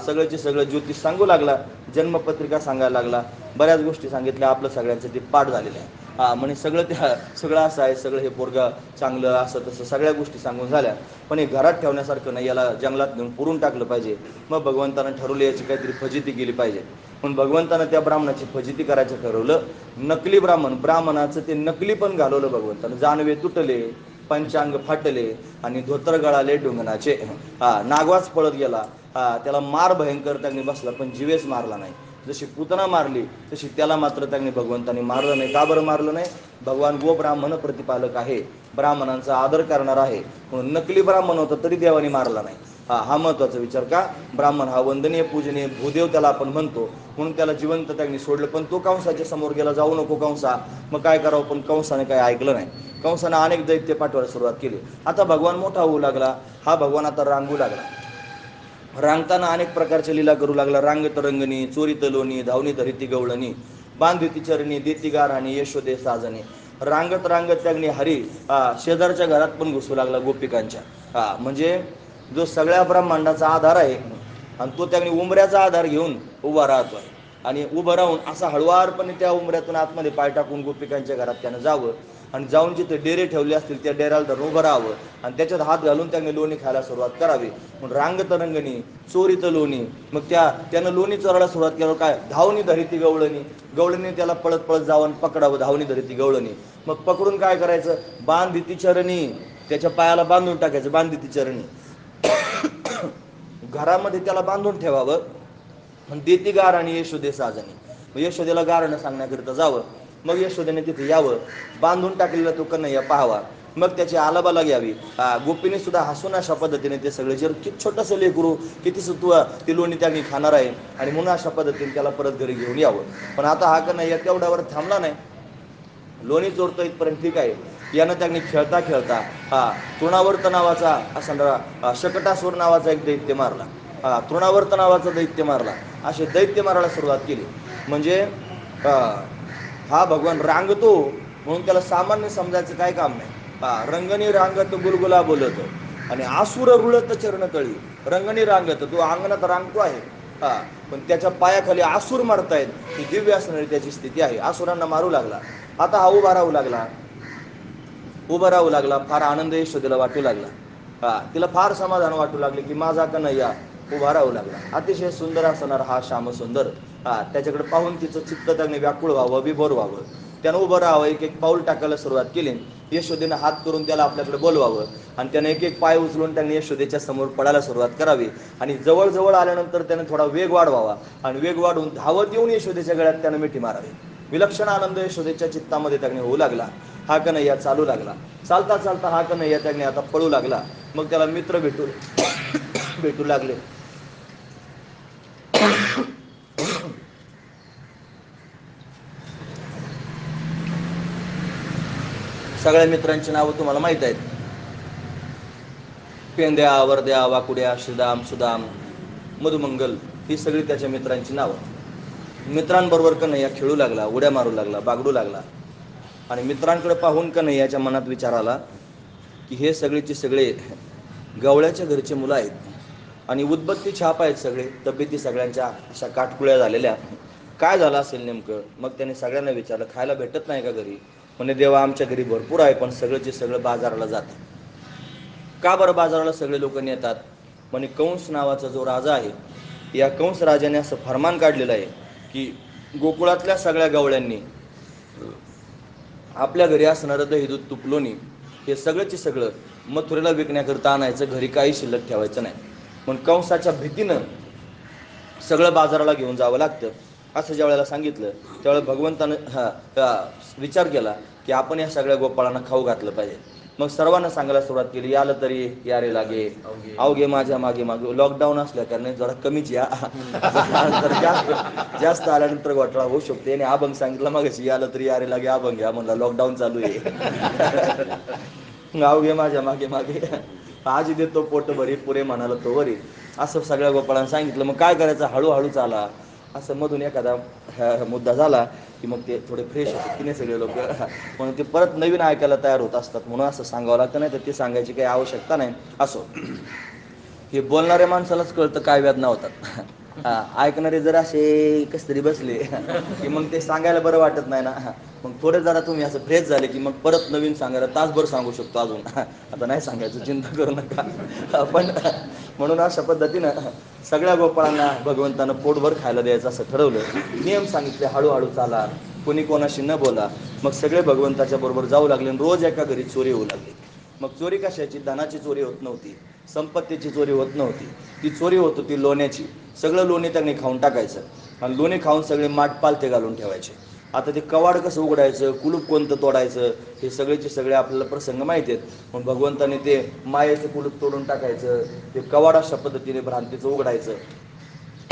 सगळ्याचे सगळं ज्योतिष सांगू लागला, जन्मपत्रिका सांगायला लागला, बऱ्याच गोष्टी सांगितल्या. आपलं सगळ्यांचं ते पाठ झालेलं आहे. म्हणजे सगळं असं आहे, सगळं हे पोरगा चांगलं असं तसं सगळ्या गोष्टी सांगून झाल्या. पण हे घरात ठेवण्यासारखं नाही, याला जंगलात घेऊन पुरून टाकलं पाहिजे. मग भगवंतानं ठरवलं याची काहीतरी फजिती केली पाहिजे. पण भगवंतानं त्या ब्राह्मणाची फजिती करायचं ठरवलं. नकली ब्राह्मणाचं ते नकली पण घालवलं भगवंतानं. जानवे तुटले, पंचांग फाटले आणि धोतर गळाले डोंगणाचे. नागवाच पळत गेला. त्याला मार भयंकर त्यांनी बसला, पण जीवेच मारला नाही. जशी पुतना मारली तशी त्याला मात्र त्यांनी भगवंतांनी मारलं नाही. का बरं मारलं नाही? भगवान गो ब्राह्मण प्रतिपालक आहे, ब्राह्मणांचा आदर करणार आहे. म्हणून नकली ब्राह्मण होता तरी देवाने मारला नाही. हा महत्त्वाचा विचार. का? ब्राह्मण हा वंदनीय पूजनीय भूदेव त्याला आपण म्हणतो, म्हणून त्याला जिवंत त्यांनी सोडलं. पण तो कंसाच्या समोर गेला, जाऊ नको कंसा. मग काय करावं? पण कंसाने काय ऐकलं नाही. कंसानं अनेक दैत्य पाठवायला सुरुवात केली. आता भगवान मोठा होऊ लागला. हा भगवान आता रांगू लागला. रांगताना अनेक प्रकारच्या लीला करू लागला. रांगत रंगणी, चोरीत लोणी, धावणी धरिती गवळणी, बांधिती चरणी, देती गाराणी, यशोदे साजणे. रांगत रांगत त्यागणी हरी शेजारच्या घरात पण घुसू लागला गोपिकांच्या. म्हणजे जो सगळ्या ब्रह्मांडाचा आधार आहे आणि तो त्याने उंबऱ्याचा आधार घेऊन उभा राहतो आहे. आणि उभं राहून असा हळुवारपणे त्या उंबऱ्यातून आतमध्ये पाय टाकून गोपिकांच्या घरात त्यानं जावं आणि जाऊन जिथे डेरे ठेवले असतील त्या डेऱ्याला धरून उभं राहावं आणि त्याच्यात हात घालून त्याने लोणी खायला सुरुवात करावी. म्हणून रांगत रंगणी, चोरीत लोणी. मग त्यानं लोणी चोरायला सुरुवात केल्यावर काय? धावणी धरिती गवळणी. गवळणी त्याला पळत पळत जावं पकडावं. धावणी धरिती गवळणी. मग पकडून काय करायचं? बांधिती चरणी, त्याच्या पायाला बांधून टाकायचं. बांधिती चरणी, घरामध्ये त्याला बांधून ठेवावं. देती गार आणि यशोदे साजणी. मग यशोदेला गारणं सांगण्याकरिता जावं. मग यशोदेने तिथे यावं. बांधून टाकलेला तो कन्हैया पाहावा. मग त्याची आलाबाला घ्यावी. गोपीने सुद्धा हसून अशा पद्धतीने ते सगळे जर किती छोटंसं लेकरू किती ती लोणी त्यांनी खाणार आहे आणि म्हणून अशा पद्धतीने त्याला परत घरी घेऊन यावं. पण आता हा कन्हैया तेवढ्यावर थांबला नाही. लोणी चोरतो इथपर्यंत ठीक आहे. यानं त्यांनी खेळता खेळता तृणावर्त नावाचा असणारा शकटासूर नावाचा एक दैत्य मारला. तृणावर्त नावाचा दैत्य मारला. असे दैत्य मारायला सुरुवात केली. म्हणजे हा भगवान रांगतो म्हणून त्याला सामान्य समजायचं काय काम नाही. रंगणी रांगत गुलगुला बोलत आणि आसुर रुळत चरणतळी. रंगणी रांगत, तो अंगणात रांगतो आहे, पण त्याच्या पायाखाली आसूर मारतायत. ही दिव्य असणारी त्याची स्थिती आहे. आसुरांना मारू लागला. आता हा उभा राहू लागला. फार आनंद यशोदेला वाटू लागला. तिला फार समाधान वाटू लागले की माझा कन्हैया उभा राहू लागला. अतिशय सुंदर असणार हा श्यामसुंदर. त्याच्याकडे पाहून तिचं चित्त त्याने व्याकुळ व्हावं, विभोर व्हावं. त्यानं उभं राहावं, एक एक पाऊल टाकायला सुरुवात केली. यशोदेनं हात करून त्याला आपल्याकडे बोलवावं आणि त्यानं एक एक पाय उचलून त्यांनी यशोदेच्या समोर पडायला सुरुवात करावी. आणि जवळ आल्यानंतर त्यानं थोडा वेग वाढवावा आणि वेग वाढवून धावत येऊन यशोदेच्या गळ्यात त्यानं मिठी मारावी. विलक्षण आनंद यशोदेच्या चित्तामध्ये त्याने होऊ लागला. हा कन्हैया चालू लागला. चालता चालता हा कन्हैया त्याने आता पळू लागला. मग त्याला मित्र भेटू लागले. सगळ्या मित्रांची नावं तुम्हाला माहीत आहेत. पेंद्या, वरद्या, वाकुड्या, श्रीदाम, सुदाम, मधुमंगल, ही सगळी त्याच्या मित्रांची नावं. मित्रांबरोबर कन्हैया खेळू लागला, उड्या मारू लागला, बागडू लागला. आणि मित्रांकडे पाहून कन्हैयाच्या मनात विचार आला की हे सगळेचे सगळे गवळ्याच्या घरचे मुलं आहेत आणि उदबत्ती छाप आहेत. सगळे तब्येती सगळ्यांच्या अशा काटकुळ्या झालेल्या. काय झालं असेल नेमकं? मग त्याने सगळ्यांना विचारलं, खायला भेटत नाही का घरी? म्हणे देवा, आमच्या घरी भरपूर आहे, पण सगळंचे सगळं बाजाराला जातं. का बरं बाजाराला सगळे लोक नेतात? म्हणे कंस नावाचा जो राजा आहे, या कंस राजाने असं फरमान काढलेलं आहे की गोकुळातल्या सगळ्या गवळ्यांनी आपल्या घरी असणारं दही दूध तूप लोणी हे सगळंचे सगळं मथुरेला विकण्याकरता आणायचं, घरी काही शिल्लक ठेवायचं नाही. पण कंसाच्या भीतीनं सगळं बाजाराला घेऊन जावं लागतं. असं ज्या वेळेला सांगितलं त्यावेळेला भगवंतानं विचार केला की आपण या सगळ्या गोपाळांना खाऊ घातलं पाहिजे. मग सर्वांना सांगायला सुरुवात केली, याला तरी यारे लागे अवघे माझ्या मागे मागे. लॉकडाऊन असल्या कारण जरा कमीच या, तर जास्त आल्यानंतर घोटाळा होऊ शकतो. याने अभंग सांगितलं मागाशी, याला तरी यारे लागे अभंग या म्हणला, लॉकडाऊन चालू आहे. अवघे माझ्या मागे मागे, आजी देतो पोट भरी, पुरे म्हणाला तो वरी. असं सगळ्या गोपाळांना सांगितलं. मग काय करायचं? हळूहळू चाला. असं मधून एखादा मुद्दा झाला की मग ते थोडे फ्रेश होते की नाही सगळे लोक, म्हणून ते परत नवीन ऐकायला तयार होत असतात. म्हणून असं सांगावं लागतं, नाही तर ते सांगायची काही आवश्यकता नाही. असो, हे बोलणाऱ्या माणसालाच कळतं काय वेदना होतात. ऐकणारे जर असे कस तरी बसले की मग ते सांगायला बरं वाटत नाही ना. मग थोडे जरा तुम्ही असं फ्रेश झाले की मग परत नवीन सांगायला तासभर सांगू शकतो अजून. आता नाही सांगायचं, चिंता करू नका. पण म्हणून अशा पद्धतीनं सगळ्या गोपाळांना भगवंतानं पोटभर खायला द्यायचं असं ठरवलं. नियम सांगितले, हळूहळू चाला, कोणी कोणाशी न बोला. मग सगळे भगवंताच्या बरोबर जाऊ लागले. रोज एका घरी चोरी होऊ लागली. मग चोरी कशाची? धनाची चोरी होत नव्हती, संपत्तीची चोरी होत नव्हती. ती चोरी होत होती लोण्याची. सगळं लोणी त्यांनी खाऊन टाकायचं आणि लोणी खाऊन सगळे माठ पालथे घालून ठेवायचे. आता ते कवाड कसं उघडायचं, कुलूप कोणतं तोडायचं, हे सगळेचे सगळे आपल्याला प्रसंग माहिती आहेत. मग भगवंताने ते मायेचं कुलूप तोडून टाकायचं, ते कवाड अशा पद्धतीने भ्रांतीचं उघडायचं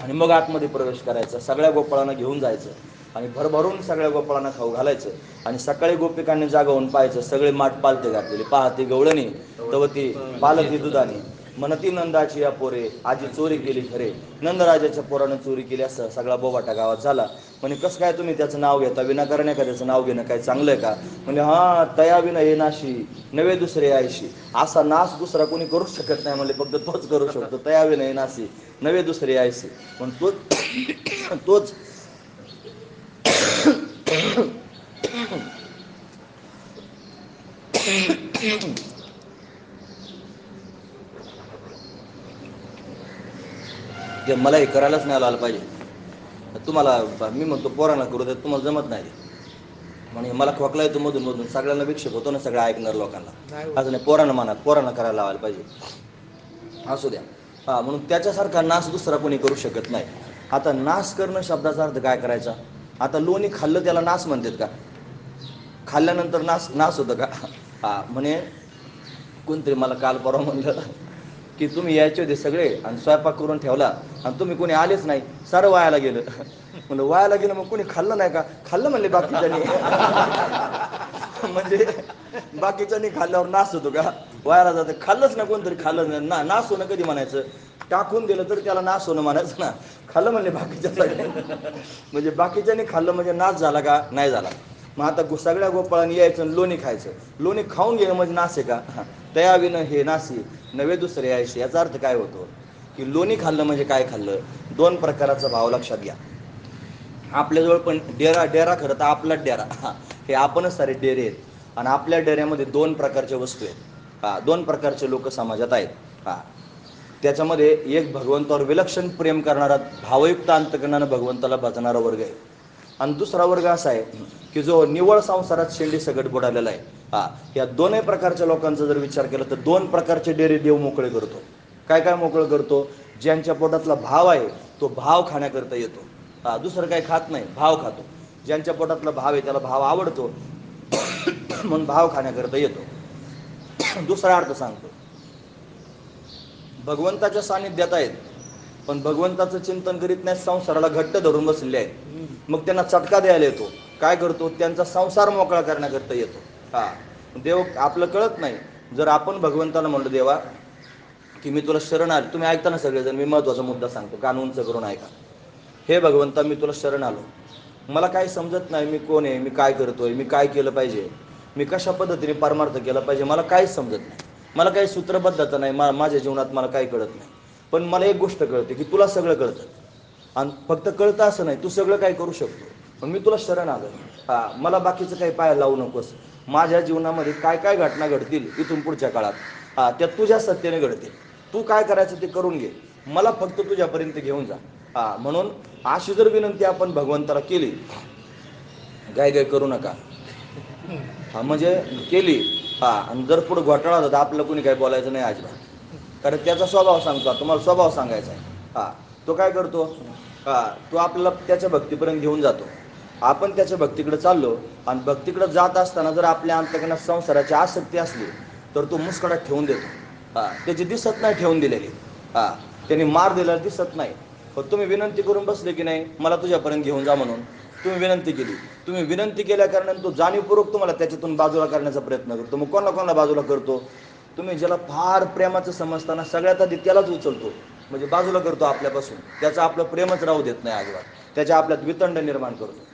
आणि मग आतमध्ये प्रवेश करायचा. सगळ्या गोपाळांना घेऊन जायचं आणि भरभरून सगळ्या गोपाळांना खाऊ घालायचं. आणि सकाळी गोपिकांनी जागा होऊन पाहायचं, सगळे माठ पालथे घातलेले. पाहती गवळणी तवती पालती दुधाने, म्हणती नंदाची या पोरे, आजी चोरी केली खरे. नंदराजाच्या पोरानं चोरी केली असं सगळा बोबाटा गावात झाला. म्हणे कसं काय तुम्ही त्याचं नाव घेता? विनाकारण एखाद्याचं नाव घेणं काय चांगलं आहे का? म्हणजे हा तयाविन हे नाशी नवे दुसरे आयशी. असा नाश दुसरा कोणी करू शकत नाही म्हणजे, फक्त तोच करू शकतो. तयाविन हे नाशी नवे दुसरे आयशी. पण तोच ते मला हे करायलाच नाही आलं पाहिजे. तुम्हाला मी म्हणतो पोरांना करू देत, तुम्हाला जमत नाही. म्हणजे मला खोकला येतो मधून मधून, सगळ्यांना विक्षेप होतो ना, सगळं ऐकणार लोकांना. असं नाही, पोरांना म्हणा, पोरांना करायला लावायला पाहिजे. असू द्या. म्हणून त्याच्यासारखा नाश दुसरा कोणी करू शकत नाही. आता नाश करणं शब्दाचा अर्थ काय करायचा? आता लोणी खाल्लं त्याला नाश म्हणतात का? खाल्ल्यानंतर नाश होतं का? म्हणे कोणतरी मला काल परवा म्हणलं की तुम्ही यायचे होते सगळे आणि स्वयंपाक करून ठेवला आणि तुम्ही कोणी आलेच नाही, सारं वायाला गेलं. म्हणलं वायाला गेलं, मग कोणी खाल्लं नाही का? खाल्लं म्हणले बाकीच्यांनी. म्हणजे बाकीच्यांनी खाल्ल्यावर नाश होतो का? वायाला जातं. खाल्लंच ना कोणतरी, खाल्लं ना, नाश होणं कधी म्हणायचं? टाकून दिलं तर त्याला नाश होणं म्हणायचं ना. खाल्लं म्हणले बाकीच्या, म्हणजे बाकीच्यांनी खाल्लं म्हणजे नाश झाला का? नाही झाला. मग आता सगळ्या गोपाळांनी यायचं आणि लोणी खायचं. लोणी खाऊन घेणं म्हणजे नासे का? तयाविनं हे नासी नवे दुसरे यायचे. याचा अर्थ काय होतो की लोणी खाल्लं म्हणजे काय खाल्लं? दोन प्रकाराचा भाव लक्षात घ्या. आपल्याजवळ पण डेरा खरं तर आपलाच डेरा, हे आपणच सारे डेरे आहेत. आणि आपल्या डेऱ्यामध्ये दोन प्रकारच्या वस्तू आहेत. दोन प्रकारचे लोक समाजात आहेत. त्याच्यामध्ये एक भगवंतावर विलक्षण प्रेम करणारा, भावयुक्त अंतकरणानं भगवंताला भजणारा वर्ग आहे. आणि दुसरा वर्ग असा आहे की जो निव्वळ संसारात शेंडी सगट बुडालेला आहे. या दोन्ही प्रकारच्या लोकांचा जर विचार केला तर दोन प्रकारचे डेरे देव मोकळे करतो. काय काय मोकळं करतो? ज्यांच्या पोटातला भाव आहे तो भाव खाण्याकरता येतो. दुसरं काही खात नाही, भाव खातो. ज्यांच्या पोटातला भाव आहे त्याला भाव आवडतो म्हणून भाव खाण्याकरता येतो. दुसरा अर्थ सांगतो, भगवंताच्या सानिध्यात आहेत पण भगवंताचं चिंतन करीत नाही, संसाराला घट्ट धरून बसलेले आहेत. मग त्यांना चटका द्यायला येतो. काय करतो? त्यांचा संसार मोकळा करण्याकरता येतो. देव आपलं कळत नाही. जर आपण भगवंताला म्हणलं देवा की मी तुला शरण आलो, तुम्ही ऐकता ना सगळेजण, मी महत्त्वाचा मुद्दा सांगतो, कान उंच करून ऐका. हे भगवंता, मी तुला शरण आलो, मला काही समजत नाही, मी कोण आहे, मी काय करतोय, मी काय केलं पाहिजे, मी कशा पद्धतीने परमार्थ केला पाहिजे, मला काहीच समजत नाही, मला काही सूत्रबद्धता नाही, माझ्या जीवनात मला काही कळत नाही. पण मला एक गोष्ट कळते की तुला सगळं कळतं. आणि फक्त कळतं असं नाही, तू सगळं काय करू शकतो. पण मी तुला शरण आलो. मला बाकीचं काही पाहायला लावू नकोस. माझ्या जीवनामध्ये काय काय घटना घडतील इथून पुढच्या काळात, त्या तुझ्या सत्तेने घडतील. तू काय करायचं ते करून घे, मला फक्त तुझ्यापर्यंत घेऊन जा. म्हणून अशी जर विनंती आपण भगवंताला केली, गाय गाय करू नका, म्हणजे केली, आणि जर पुढे घोटाळा झाला आपलं कोणी काही बोलायचं नाही अजिबात. कारण त्याचा स्वभाव सांगतो, तुम्हाला स्वभाव सांगायचा आहे. तो काय करतो? तो आपल्याला त्याच्या भक्तीपर्यंत घेऊन जातो. आपण त्याच्या भक्तीकडे चाललो आणि भक्तीकडे जात असताना जर आपल्या अंतकरणात संसाराची आसक्ती असली तर तो मुस्कडात ठेवून देतो. त्याची दिसत नाही ठेवून दिलेली. त्याने मार दिलेला दिसत नाही. पण तुम्ही विनंती करून बसले की नाही मला तुझ्यापर्यंत घेऊन जा म्हणून, तुम्ही विनंती केली, तुम्ही विनंती केल्या कारणाने तो जाणीवपूर्वक तुम्हाला त्याच्यातून बाजूला करण्याचा प्रयत्न करतो. मग कोणाला बाजूला करतो? तुम्ही ज्याला फार प्रेमाचं समजताना सगळ्यात आधी त्यालाच उचलतो, म्हणजे बाजूला करतो आपल्यापासून. त्याचं आपलं प्रेमच राहू देत नाही अजिबात, त्याच्या आपल्यात वितंड निर्माण करतो.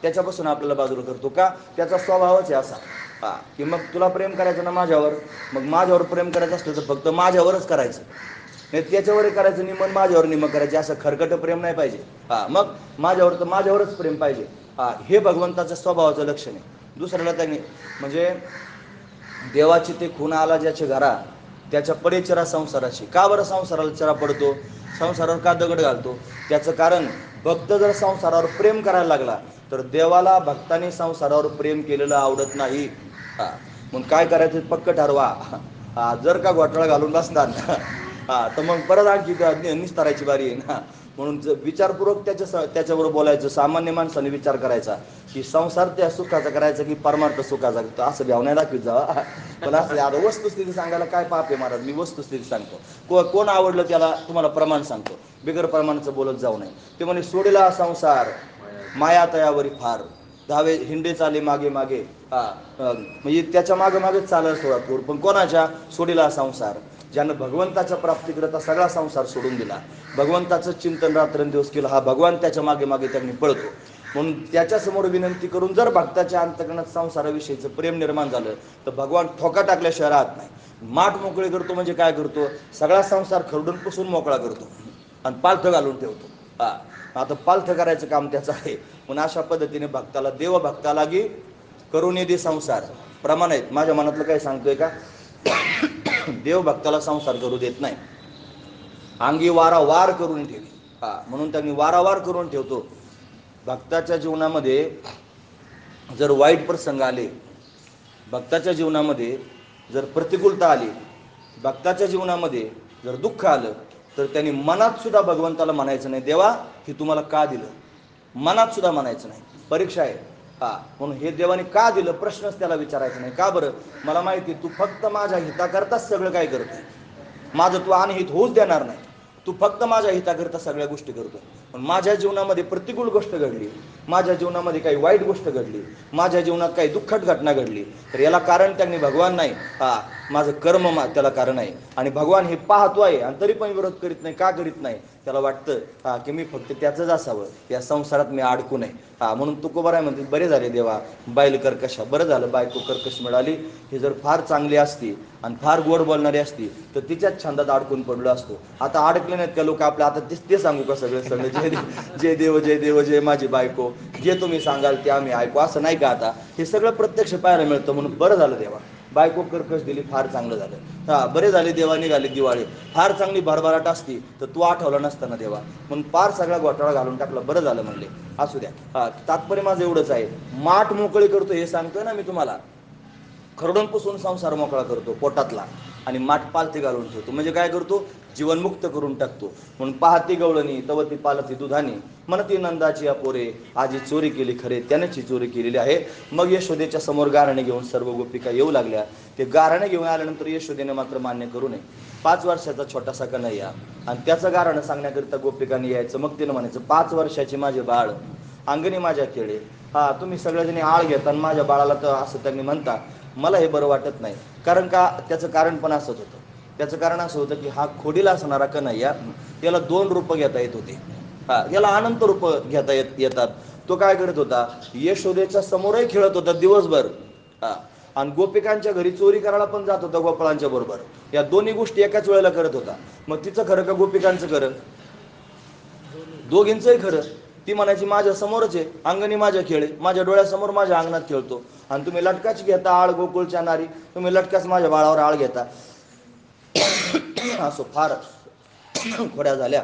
त्याच्यापासून आपल्याला बाजूला करतो. का? त्याचा स्वभावच आहे असा की मग तुला प्रेम करायचं ना माझ्यावर, मग माझ्यावर प्रेम करायचं असलं तर फक्त माझ्यावरच करायचं, नाही त्याच्यावरही करायचं निमन, माझ्यावर निम करायचे. असं खरकटं प्रेम नाही पाहिजे. मग माझ्यावर तर माझ्यावरच प्रेम पाहिजे. हे भगवंताच्या स्वभावाचं लक्षण आहे. दुसऱ्याला त्यांनी म्हणजे देवाची ते खून आला ज्याच्या घरा, त्याच्या पडे चरा संसाराची. का बरं संसाराला चरा पडतो? संसारावर का दगड घालतो? त्याचं कारण, भक्त जर संसारावर प्रेम करायला लागला तर देवाला भक्ताने संसारावर प्रेम केलेलं आवडत नाही. मग काय करायचं पक्क ठरवा. जर का घोटाळा घालून बसतात तर मग परत आणखी निस्तारायची बारी आहे ना. म्हणून विचारपूर्वक त्याच्याबरोबर बोलायचं. सामान्य माणसाने विचार करायचा की संसार त्या सुखाचा करायचा की परमार्थ सुखाचा, असं भाव नाही दाखवीत जावा. पण असं आता वस्तुस्थिती सांगायला काय पाप आहे महाराज, मी वस्तुस्थिती सांगतो. कोण आवडलं त्याला तुम्हाला प्रमाण सांगतो, बिगर प्रमाणाचं बोलत जाऊ नये. ते म्हणे सोडला संसार माया तयावरी फार, धावे हिंडे चाले मागे मागे. म्हणजे त्याच्या मागे मागेच चालायला सोडा थोड. पण कोणाच्या? सोडीला संसार. ज्यानं भगवंताच्या प्राप्तीकरता सगळा संसार सोडून दिला, भगवंताचं चिंतन रात्रंदिवस केलं, हा भगवान त्याच्या मागे मागे त्यांनी पळतो. म्हणून त्याच्यासमोर विनंती करून जर भक्ताच्या अंतकरणात संसाराविषयीचं प्रेम निर्माण झालं तर भगवान ठोका टाकल्याशिवाय राहत नाही. माठ मोकळे करतो म्हणजे काय करतो? सगळा संसार खरडून पुसून मोकळा करतो आणि पालथं घालून ठेवतो. आता पालथं करायचं काम त्याचं आहे. म्हणून अशा पद्धतीने भक्ताला, देव भक्ताला की करुणे दे संसार प्रमाण आहेत. माझ्या मनातलं काय सांगतोय का? देव भक्ताला संसार करू देत नाही, अंगी वारावार करून ठेवी. म्हणून त्यांनी वारावार करून ठेवतो. भक्ताच्या जीवनामध्ये जर वाईट प्रसंग आले, भक्ताच्या जीवनामध्ये जर प्रतिकूलता आली, भक्ताच्या जीवनामध्ये जर दुःख आलं तर त्यांनी मनात सुद्धा भगवंताला म्हणायचं नाही देवा हे तुम्हाला का दिलं, मनात सुद्धा म्हणायचं नाही. परीक्षा आहे. म्हणून हे देवाने का दिलं प्रश्नच त्याला विचारायचा नाही. का बरं? मला माहिती तू फक्त माझ्या हिताकरताच सगळं काय करतोय, माझं तू अनहित होऊच देणार नाही, तू फक्त माझ्या हिताकरता सगळ्या गोष्टी करतोय. पण माझ्या जीवनामध्ये प्रतिकूल गोष्ट घडली, माझ्या जीवनामध्ये काही वाईट गोष्ट घडली, माझ्या जीवनात काही दुःखद घटना घडली तर याला कारण त्यांनी भगवान नाही, माझं कर्म त्याला कारण आहे. आणि भगवान हे पाहतो आहे आणि तरी पण विरोध करीत नाही. का करीत नाही? त्याला वाटतं की मी फक्त त्याचंच असावं, या संसारात मी अडकू नये. म्हणून तुकोबाराय म्हणते, बरे झाले देवा बैल कर्कशा, बरं झालं बायको कर्कश मिळाली. हे जर फार चांगली असती आणि फार गोड बोलणारी असती तर तिच्याच छंदात अडकून पडलो असतो. आता अडकले नाहीत का लोक आपल्या, आता ते सांगू का सगळे सगळे जय देव जय देव जय माझी बायको, जे तुम्ही सांगाल ते आम्ही ऐकू, असं नाही का? आता हे सगळं प्रत्यक्ष पाहायला मिळतं. म्हणून बरं झालं देवा बायको कर्कश दिली, फार चांगलं झालं. बरे झाले देवा, निघाली दिवाळी. फार चांगली भरभराट असती तर तू आठवला नसताना देवा, म्हणून फार सगळा घोटाळा घालून टाकला, बरं झालं म्हणले. असू द्या. तात्पर्य माझं एवढंच आहे, माठ मोकळी करतो हे सांगतोय ना मी तुम्हाला. खरडूनपासून संसार मोकळा करतो पोटातला, आणि माठ पालथी घालून ठेवतो. म्हणजे काय करतो? जीवनमुक्त करून टाकतो. म्हणून पाहती गवळणी तवती पालथी दुधानी, म्हणती नंदाची अपोरे, आजी चोरी केली खरे त्यानेची चोरी केलेली आहे. मग यशोदेच्या समोर गारणे घेऊन सर्व गोपिका येऊ लागल्या. ते गारणे घेऊन आल्यानंतर यशोदेने मात्र मान्य करू नये. 5 वर्षाचा छोटासा कन्हैया आणि त्याचं गारणं सांगण्याकरिता गोपिकांनी यायचं. मग तिनं म्हणायचं, 5 वर्षाचे माझे बाळ अंगणी माझ्या खेळे. तुम्ही सगळेजणी आळ घेता आणि माझ्या बाळाला तर असं त्यांनी म्हणता, मला हे बरं वाटत नाही. कारण का? त्याचं कारण पण असंच होतं. त्याचं कारण असं होतं की हा खोडीला असणारा कन्हैया, याला 2 रूपं घेता येत होते. याला अनंत रूपं घेता येतात. तो काय करत होता? यशोदेच्या समोरही खेळत होता दिवसभर, आणि गोपिकांच्या घरी चोरी करायला पण जात होता गोपाळांच्या बरोबर. या दोन्ही गोष्टी एकाच वेळेला करत होता. मग तिचं खरं का गोपिकांचं खरं? दोघींचंही खरं. ती म्हणायची माझ्या समोरच आहे, अंगणी माझ्या खेळे, माझ्या डोळ्यासमोर माझ्या अंगणात खेळतो. आणि तुम्ही लटकाच घेता आळ, गोकुळच्या नारी, तुम्ही लटकाच माझ्या बाळावर आळ घेता. असो फार खोड्या झाल्या.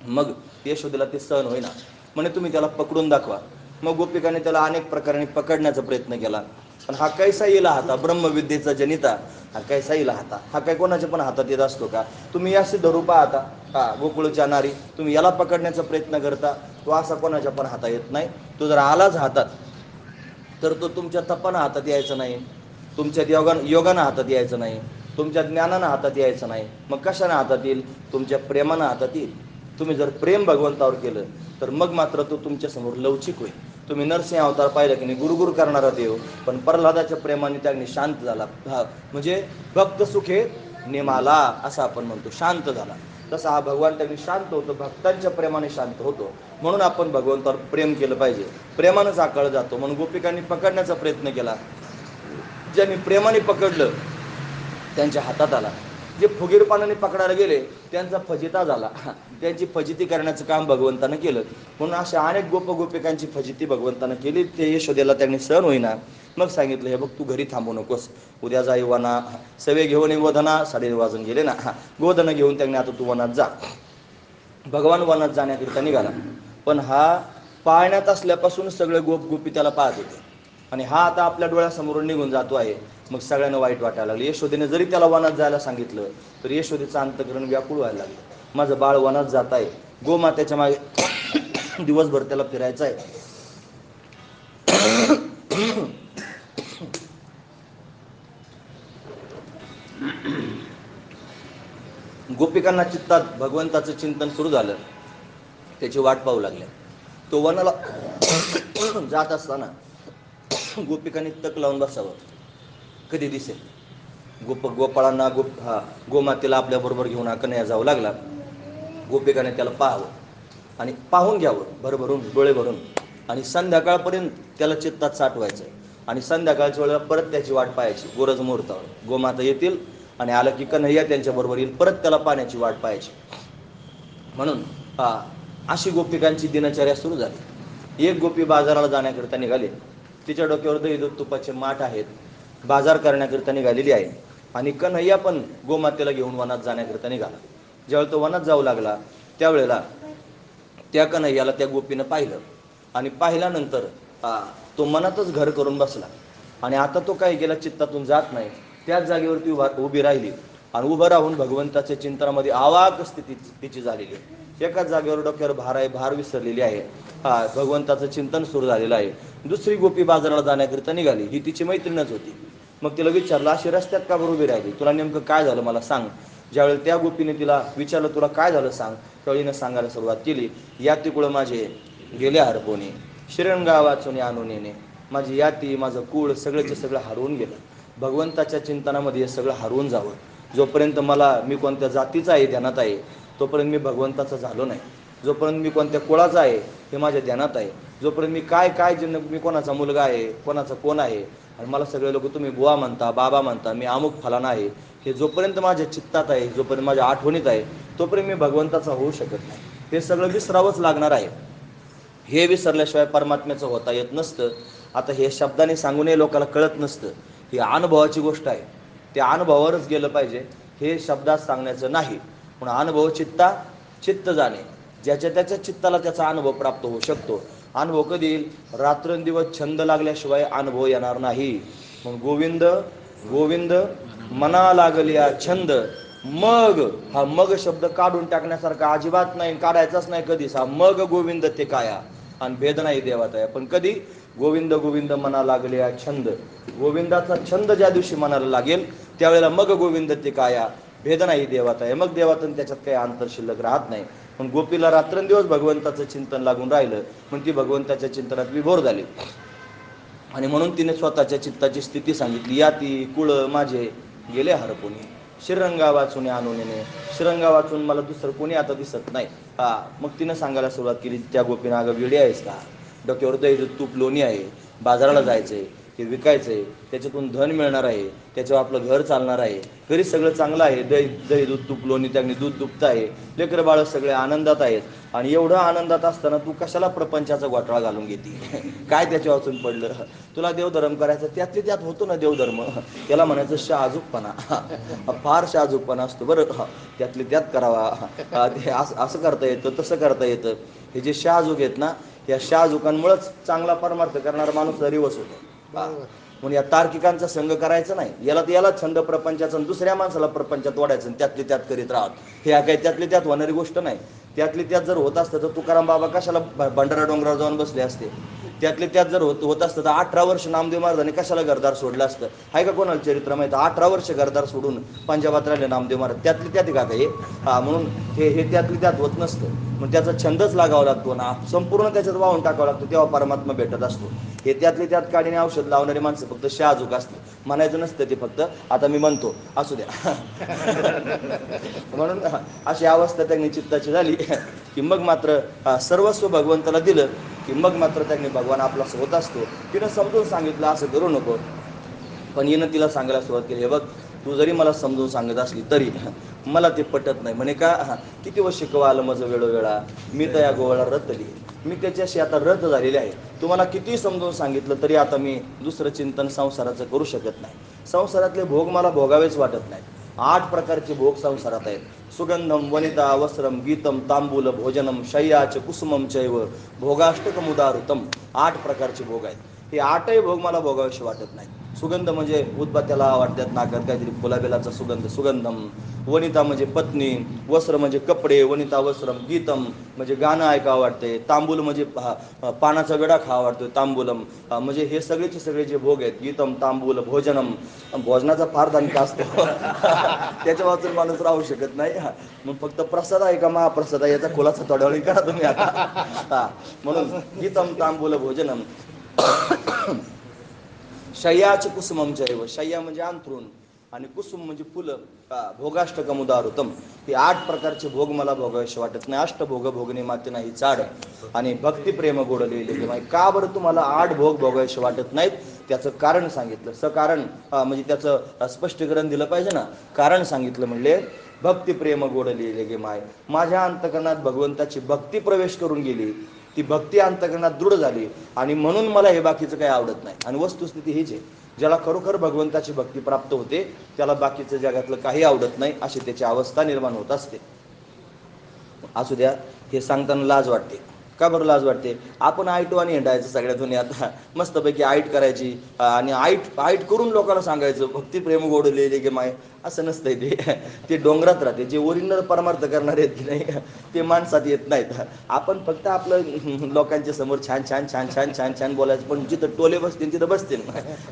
मग यशोदेला ते सहन होईना, म्हणे तुम्ही त्याला पकडून दाखवा. मग गोपिकाने त्याला अनेक प्रकाराने पकडण्याचा प्रयत्न केला. पण हा कैसा येला हाता, ब्रह्मविद्येचा जनिता, हा कैसा येला हाता. हा काय कोणाच्या पण हातात येत असतो का? तुम्ही याशी धरू पाहता, गोकुळच्या नारी, तुम्ही याला पकडण्याचा प्रयत्न करता. तो असा कोणाच्या पण हातात येत नाही. तो जर आलाच हातात तर तो तुमच्या तपानं हातात यायचा नाही, तुमच्या योगानं हातात यायचं नाही, तुमच्या ज्ञानानं हातात यायचं नाही. मग कशानं हातात येईल? तुमच्या प्रेमानं हातात येईल. तुम्ही जर प्रेम भगवंतावर केलं तर मग मात्र तो तुमच्यासमोर लवचिक होईल. तुम्ही नरसिंह अवतार पाहिला की नाही, गुरुगुरु करणारा देव, पण प्रल्हादाच्या प्रेमाने त्याने शांत झाला. म्हणजे भक्त सुखे नेमाला असं आपण म्हणतो, शांत झाला. तसा हा भगवान त्यांनी शांत होतो, भक्तांच्या प्रेमाने शांत होतो. म्हणून आपण भगवंतावर प्रेम केलं पाहिजे. प्रेमानंच आकळ जातो. म्हणून गोपिकांनी पकडण्याचा प्रयत्न केला. ज्यांनी प्रेमाने पकडलं त्यांच्या हातात आला. जे फुगीरपणाने पकडायला गेले त्यांचा फजिता झाला. त्यांची फजिती करण्याचं काम भगवंतानं केलं. म्हणून अशा अनेक गोपिकांची फजिती भगवंतानं केली. ते यशोदेला त्यांनी सहन होईना. मग सांगितलं, हे बघ तू घरी थांबू नकोस, उद्या जाई वना, सवे घेऊन वदना, 9:30 वाजून गेले ना, गोधनं घेऊन त्यांनी आता तू वनात जा. भगवान वनात जाण्याकरिता निघाला. पण हा पाळण्यात असल्यापासून सगळे गोपी त्याला पाहत होते, आणि हा आता आपल्या डोळ्यासमोरून निघून जातो आहे. मग सगळ्यांना वाईट वाटायला लागलं. यशोदेने जरी त्याला वनात जायला सांगितलं तर यशोदेचं अंतःकरण व्याकुळ व्हायला लागलं. माझं बाळ वनात जात आहे, गोमातेच्या मागे दिवसभर त्याला फिरायचं आहे. गोपिकांना चित्तात भगवंताचं चिंतन सुरू झालं. त्याची वाट पाहू लागल्या. तो वनाला जात असताना गोपिकांनी तक लावून बसावं, कधी दिसेल. गोपाळांना गोमातेला आपल्याबरोबर घेऊन कन्हैया जाऊ लागला. गोपिकाने त्याला पाहावं आणि पाहून घ्यावं भरभरून, डोळे भरून, आणि संध्याकाळपर्यंत त्याला चित्तात साठवायचं. आणि संध्याकाळच्या वेळेला परत त्याची वाट पाहायची. गोरज मुहूर्तावर गोमाता येतील आणि आलं की कन्हैया त्यांच्याबरोबर येईल, परत त्याला पाहण्याची वाट पाहायची. म्हणून अशी गोपिकांची दिनचर्या सुरू झाली. एक गोपी बाजाराला जाण्याकरिता निघाली. तिच्या डोक्यावर दही दूध तुपाचे माठ आहेत, बाजार करण्याकरिता निघालेली आहे. आणि कन्हैया पण गोमातेला घेऊन वनात जाण्याकरिता निघाला. ज्यावेळेला तो वनात जाऊ लागला त्यावेळेला त्या कन्हैयाला त्या गोपीनं पाहिलं, आणि पाहिल्यानंतर तो मनातच घर करून बसला. आणि आता तो काय गेला, चित्तातून जात नाही, त्याच जागेवरती उभी राहिली. आणि उभं राहून भगवंताच्या चिंतनामध्ये आवाक स्थिती तिची झालेली आहे. एकाच जागेवर डोक्यावर भार आहे, भार विसरलेली आहे. भगवंताचं चिंतन सुरू झालेलं आहे. दुसरी गोपी बाजाराला जाण्याकरिता निघाली. ही तिची मैत्रीणच होती. मग तिला विचारलं, अशी रस्त्यात का बरं उभी राहिली, तुला नेमकं काय झालं मला सांग. ज्यावेळी त्या गोपीने तिला विचारलं, तुला काय झालं सांग, त्यावेळीनं सांगायला सुरुवात केली. या तिकुळं माझे गेले हरपोने, श्रीरंगा वाचून आणून येणे, माझी याती माझं कुळ सगळंचे सगळं हरवून गेलं. भगवंताच्या चिंतनामध्ये हे सगळं हरवून जावं. जोपर्यंत मी कोणत्या जातीचा आहे ध्यानात आहे, तोपर्यंत मी भगवंताचा झालो नाही. जोपर्यंत मी कोणत्या कुळाचा आहे हे माझ्या ध्यानात आहे, जोपर्यंत मी काय मी कोणाचा मुलगा आहे, कोणाचा कोण आहे, आणि मला सगळे लोक तुम्ही बुवा म्हणता, बाबा म्हणता, मी अमुक फलाना आहे, हे जोपर्यंत माझ्या चित्तात आहे, जोपर्यंत माझ्या आठवणीत आहे, तोपर्यंत मी भगवंताचा होऊ शकत नाही. हे सगळं विसरावंच लागणार आहे. हे विसरल्याशिवाय परमात्म्याचं होता येत नसतं. आता हे शब्दाने सांगूनही लोकांना कळत नसतं. ही अनुभवाची गोष्ट आहे. त्या अनुभवावरच गेलं पाहिजे, हे शब्दात सांगण्याचं नाही. म्हणून अनुभव चित्त जाणे, ज्याच्या त्याच्या चित्ताला त्याचा अनुभव प्राप्त होऊ शकतो. अनुभव कधी येईल? रात्रंदिवस छंद लागल्याशिवाय अनुभव येणार नाही. मग गोविंद गोविंद मना लागल्या छंद. मग हा मग शब्द काढून टाकण्यासारखा अजिबात नाही, काढायचाच नाही कधीच. हा मग गोविंद ते काया, आणि भेद नाही देवात आहे. पण कधी? गोविंद गोविंद मना लागल्या छंद. गोविंदाचा छंद ज्या दिवशी मनाला लागेल, त्यावेळेला मग गोविंद ते काया, भेद नाही देवात आहे. मग देवातून त्याच्यात काही अंतर शिल्लक राहत नाही. पण गोपीला रात्रंदिवस भगवंताचं चिंतन लागून राहिलं, पण ती भगवंताच्या चिंतनात विभोर झाली. आणि म्हणून तिने स्वतःच्या चित्ताची स्थिती सांगितली. या ती कुळ माझे गेले हरपुनी, श्रीरंगा वाचून आणून. श्रीरंगा वाचून मला दुसरं कोणी आता दिसत नाही. मग तिनं सांगायला सुरुवात केली, त्या गोपीनं, अगं वेडी आहेस का? डोक्यावर दही तूप लोणी आहे, बाजाराला जायचं आहे, ते विकायचं आहे, त्याच्यातून धन मिळणार आहे, त्याच्यावर आपलं घर चालणार आहे, घरी सगळं चांगलं आहे, दही दूध तूप लोणी, त्याने दूध दुभतं आहे, लेकरं बाळं सगळे आनंदात आहेत. आणि एवढं आनंदात असताना तू कशाला प्रपंचाचा घोटाळा घालून घेते? काय त्याच्या वाचून पडलं? तुला देवधर्म करायचं, त्यातले त्यात होतो ना देवधर्म, त्याला म्हणायचं शहाजूकपणा. फार शहाजूकपणा असतो बरं. त्यातले त्यात करावा, ते असं करता येतं, तसं करता येतं. हे जे शहाजूक आहेत ना, या शहाजुकांमुळेच चांगला परमार्थ करणारा माणूस रिवस होतो. म्हणून या तार्किकांचा संघ करायचा नाही. याला छंद प्रपंचाचा, दुसऱ्या माणसाला प्रपंचात वाढायचं, त्यातले त्यात करीत राहत. हे काही त्यातले त्यात होणारी गोष्ट नाही. त्यातले त्यात जर होत असतं तर तुकाराम बाबा कशाला भंडारा डोंगरावर जाऊन बसले असते? त्यातले त्यात जर होत असतं तर 18 वर्ष नामदेव महाराजांनी कशाला घरदार सोडलं असतं? आहे का कोणाला चरित्र माहिती? 18 वर्ष घरदार सोडून पंजाबात राहिले नामदेव महाराज. त्यातले त्यात का हे? म्हणून हे त्यातले त्यात होत नसतं. मग त्याचा छंदच लागावा लागतो ना, संपूर्ण त्याच्यात वाहून टाकावं लागतं, तेव्हा परमात्मा भेटत असतो. हे त्यातले त्यात काढीने औषध लावणारी माणसं फक्त शहाजूक असते. म्हणायचं नसतं ते फक्त, आता मी म्हणतो असू द्या. म्हणून अशी अवस्था त्यांनी चित्ताची झाली की मग मात्र सर्वस्व भगवंताला दिलं की मग मात्र त्यांनी भगवान आपला होत असतो. तिनं समजून सांगितलं असं करू नको. पण हिनं तिला सांगायला सुरुवात केली, हे बघ, तू जरी मला समजून सांगत असली तरी मला ते पटत नाही. म्हणे का? किती व शिकवा आलं माझं वेळोवेळा, मी तर या गोवाला रतली, मी त्याच्याशी आता रत झालेले आहे. तुम्हाला किती समजून सांगितलं तरी आता मी दुसरं चिंतन संसाराचं करू शकत नाही. संसारातले भोग मला भोगावेच वाटत नाही. 8 प्रकारचे भोग संसारात आहेत. सुगंधम वनिता वस्त्रम गीतम तांबूल भोजनम शय्याच कुसुमम चैव भोगाष्टकमुदारुतम. 8 प्रकारचे भोग आहेत. हे 8ही भोग मला भोगावेसे वाटत नाही. सुगंध म्हणजे उदबत्त्याला वाटतात नाकात काहीतरी फुलाबेलाचा सुगंध, सुगंधम. वनिता म्हणजे पत्नी, वस्त्र म्हणजे कपडे, वनिता वस्त्रम. गीतम म्हणजे गाणं ऐकावं वाटते, तांबूल म्हणजे पानाचा वेडा खावा वाटतो, तांबूलम. म्हणजे हे सगळेचे सगळे जे भोग आहेत, गीतम तांबूल भोजनम. भोजनाचा फार दणका असतो. त्याच्या वाचून माणूस राहू शकत नाही. मग फक्त प्रसाद आहे का महाप्रसाद आहे याचा खुलासा थोड्या वेळी करा तुम्ही आता. म्हणून गीतम तांबूल भोजनम. शय्याच कुसुममचैव. शय्या म्हणजे अंथरूण आणि कुसुम म्हणजे फुलं. भोगाष्टकमुदारुतम. हे 8 प्रकारचे भोग मला भोगावेसे वाटत नाही. अष्टभोग भोगणे माते नाही चाड. आणि भक्तिप्रेम गोड लिहिले. का बरं तुम्हाला 8 भोग भोगावेसे वाटत नाहीत? त्याचं कारण सांगितलं. सकारण म्हणजे त्याचं स्पष्टीकरण दिलं पाहिजे ना. कारण सांगितलं म्हणले, भक्तिप्रेम गोड लिहिले गे माय. माझ्या अंतकरणात भगवंताची भक्ती प्रवेश करून गेली, ती भक्ती अंतकरणात दृढ झाली, आणि म्हणून मला हे बाकीचं काही आवडत नाही. आणि वस्तुस्थिती हीच आहे, ज्याला खरोखर भगवंताची भक्ती प्राप्त होते त्याला बाकीचं जगातलं काही आवडत नाही, अशी त्याची अवस्था निर्माण होत असते. असू द्या, हे सांगताना लाज वाटते. का बरं लाज वाटते? आपण आईटवानी हिंडायचं सगळ्या दुनियात, मस्तपैकी आईट करायची आणि आईट करून लोकांना सांगायचं भक्तिप्रेम गोड लिहिले गे माय. असं नसतंय ते डोंगरात राहते. जे ओरिजिनल परमार्थ करणारे आहेत की नाही ते माणसात येत नाहीत. आपण फक्त आपलं लोकांच्या समोर छान छान छान छान छान छान बोलायचं, पण जिथं टोले बसतील तिथं बसतील.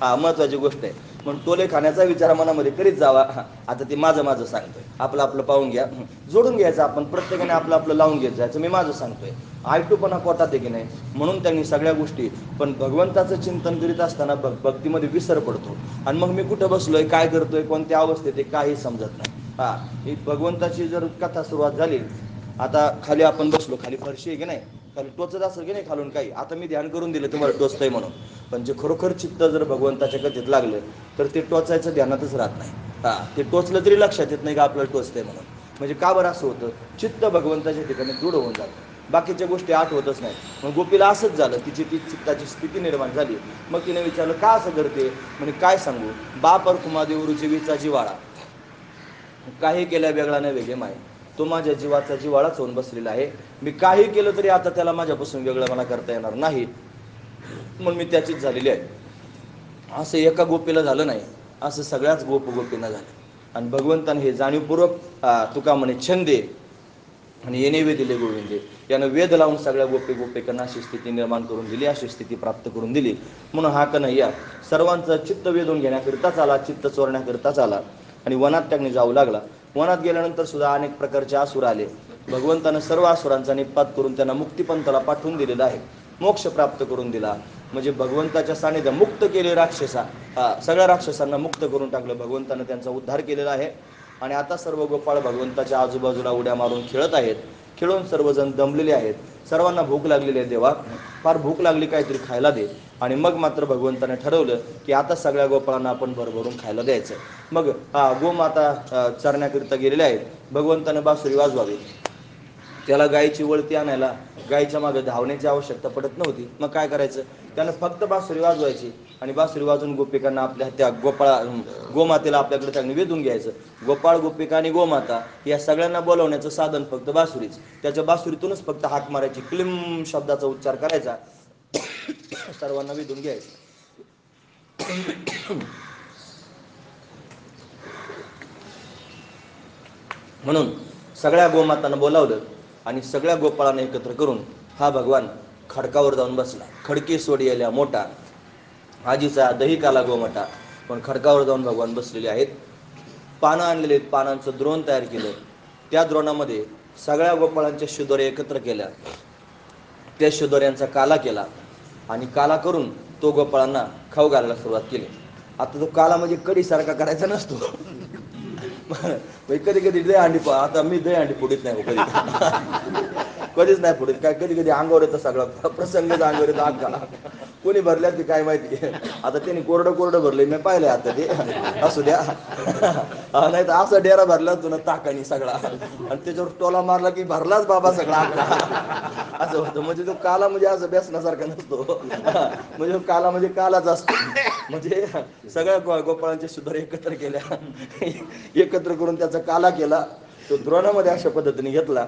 हा महत्वाची गोष्ट आहे. पण टोले खाण्याचा विचार मनामध्ये करीत जावा. आता ते माझं माझं सांगतोय, आपलं आपलं पाहून घ्या, जोडून घ्यायचं. आपण प्रत्येकाने आपलं आपलं लावून घेत जायचं. मी माझं सांगतोय, आयटूपणा पोटात आहे की नाही, म्हणून त्यांनी सगळ्या गोष्टी. पण भगवंताचं चिंतन करीत असताना भक्तीमध्ये विसर पडतो. आणि मग मी कुठं बसलोय, काय करतोय, कोणत्या अवस्थेत आहे, काही समजत नाही. हा, ही भगवंताची जर कथा सुरुवात झाली, आता खाली आपण बसलो, खाली फरशी आहे की नाही, खाली टोचत असेल की नाही खालून काही, आता मी ध्यान करून दिलं तुम्हाला टोचतंय म्हणून, पण जे खरोखर चित्त जर भगवंताच्या कथेत लागलं तर ते टोचायचं ध्यानातच राहत नाही. हा, ते टोचलं तरी लक्षात येत नाही का आपल्याला टोचतंय म्हणून. म्हणजे का बरं असं होतं? चित्त भगवंताच्या ठिकाणी दृढ होऊन जातं, बाकीच्या गोष्टी आठवतच नाही. मग गोपीला असंच झालं, तिची ती चित्ताची स्थिती निर्माण झाली. मग तिने विचारलं, का असं करते? म्हणजे काय सांगू, बापर कुमादेव रुचीवीचा जिवाळा, काही केल्या वेगळा नाही वेगळे माय, तो माझ्या जीवाचा जिवाळाच होऊन बसलेला आहे. मी काही केलं तरी आता त्याला माझ्यापासून वेगळं मला करता येणार नाही, म्हणून मी त्याचीच झालेली आहे. असं एका गोपीला झालं नाही, असं सगळ्याच गोपींना झालं. आणि भगवंताने हे जाणीवपूर्वक तुका म्हणे छंदे आणि येणे वे दिले गोविंदे, यानं वेध लावून सगळ्या गोपिकांना अशी स्थिती निर्माण करून दिली, अशी स्थिती प्राप्त करून दिली. म्हणून हा कन्हैया सर्वांचं चित्त वेधून घेण्याकरिताच आला, चित्त चोरण्याकरिताच आला. आणि वनात त्याने जाऊ लागला. वनात गेल्यानंतर सुद्धा अनेक प्रकारचे असुर आले. भगवंतानं सर्व असुरांचा निपात करून त्यांना मुक्तिपंथाला पाठवून दिलेला आहे, मोक्ष प्राप्त करून दिला. म्हणजे भगवंताच्या सानिध्यात मुक्त केले राक्षसा, सगळ्या राक्षसांना मुक्त करून टाकलं भगवंतानं, त्यांचा उद्धार केलेला आहे. आणि आता सर्व गोपाळ भगवंताच्या आजूबाजूला उड्या मारून खेळत आहेत. खेळून सर्वजण दमलेले आहेत. सर्वांना भूक लागलेली आहे. देवा, फार भूक लागली, काहीतरी खायला दे. आणि मग मात्र भगवंताने ठरवलं की आता सगळ्या गोपाळांना आपण भरभरून खायला द्यायचं. मग गोमाता चरण्याकरिता गेलेल्या आहेत. भगवंताने बासुरी वाजवावी, त्याला गायीची वळती आणायला गायीच्या मागे धावण्याची आवश्यकता पडत नव्हती. मग काय करायचं, त्यानं फक्त बासुरी वाजवायची आणि बासुरी वाजवून गोपिकांना आपल्या त्या गोमातेला आपल्याकडे त्यांनी वेधून घ्यायचं. गोपाळ, गोपिका आणि गोमाता या सगळ्यांना बोलवण्याचं साधन फक्त बासुरीच. त्याच्या बासुरीतूनच फक्त हाक मारायची, क्लिम शब्दाचा उच्चार करायचा, सर्वांना वेधून घ्यायचं. म्हणून सगळ्या गोमातांना बोलावलं आणि सगळ्या गोपाळांना एकत्र करून हा भगवान खडकावर जाऊन बसला. खडकी सोडी आल्या मोठा, आजीचा दही काला गोमटा. पण खडकावर जाऊन भगवान बसलेले आहेत. पानं आणलेले आहेत, पानांचं द्रोण तयार केलं. त्या द्रोणामध्ये सगळ्या गोपाळांच्या शिदोऱ्या एकत्र केल्या, त्या शिदोऱ्यांचा काला केला आणि काला करून तो गोपाळांना खाऊ घालायला सुरुवात केली. आता तो काला म्हणजे कढीसारखा करायचा नसतो. कधी कधी दही अंडी, आता मी दही अंडी फोडीत नाही कधी, कधीच नाही फोडीत. काय कधी कधी अंगावर येतं, सगळं प्रसंगच अंगावर येतं. अंगा कोणी भरल्यात ते काय माहिती. आता त्यांनी कोरडं कोरडं भरलंय, मी पाहिलंय. आता ते असू द्या, नाही तर असा डेरा भरला तुला ताकानी सगळा, आणि त्याच्यावर टोला मारला की भरलाच बाबा सगळा असं होतं. म्हणजे तो काला म्हणजे असं बेसण्यासारखा नसतो, म्हणजे काला म्हणजे कालाच असतो. म्हणजे सगळ्या गोपाळांच्या सुधार एकत्र केल्या, एकत्र करून त्याचा काला केला, तो द्रोणामध्ये अशा पद्धतीने घेतला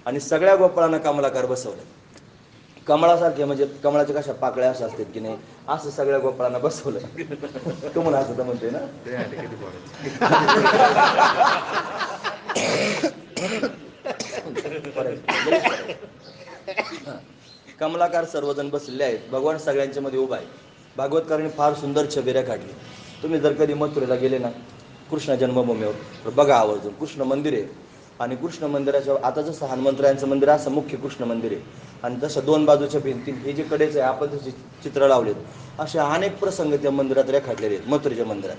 आणि सगळ्या गोपाळांना कमलाकार बसवलं. कमळासारखे, म्हणजे कमळाच्या कशा पाकळ्या अशा असतात की नाही, असं सगळ्या गोपाळांना बसवलं. तो म्हणा असं तर म्हणतोय ना. कमलाकार सर्वजण बसलेले आहेत. भगवान सगळ्यांच्या मध्ये उभा आहे. भागवतकारांनी फार सुंदर छबिऱ्या काढली. तुम्ही जर कधी मथुरेला गेले ना, कृष्ण जन्मभूमीवर, तर बघा आवर्जून. कृष्ण मंदिर आहे आणि कृष्ण मंदिराच्या आता जसं हनुमंतरायांचं मंदिर असं मुख्य कृष्ण मंदिर आहे, आणि तसं दोन बाजूच्या भिंती हे जे कडेच आहे आपण जसे चित्र लावलेत, असे अनेक प्रसंग त्या मंदिरात रेखाटलेले आहेत मथुरेच्या मंदिरात.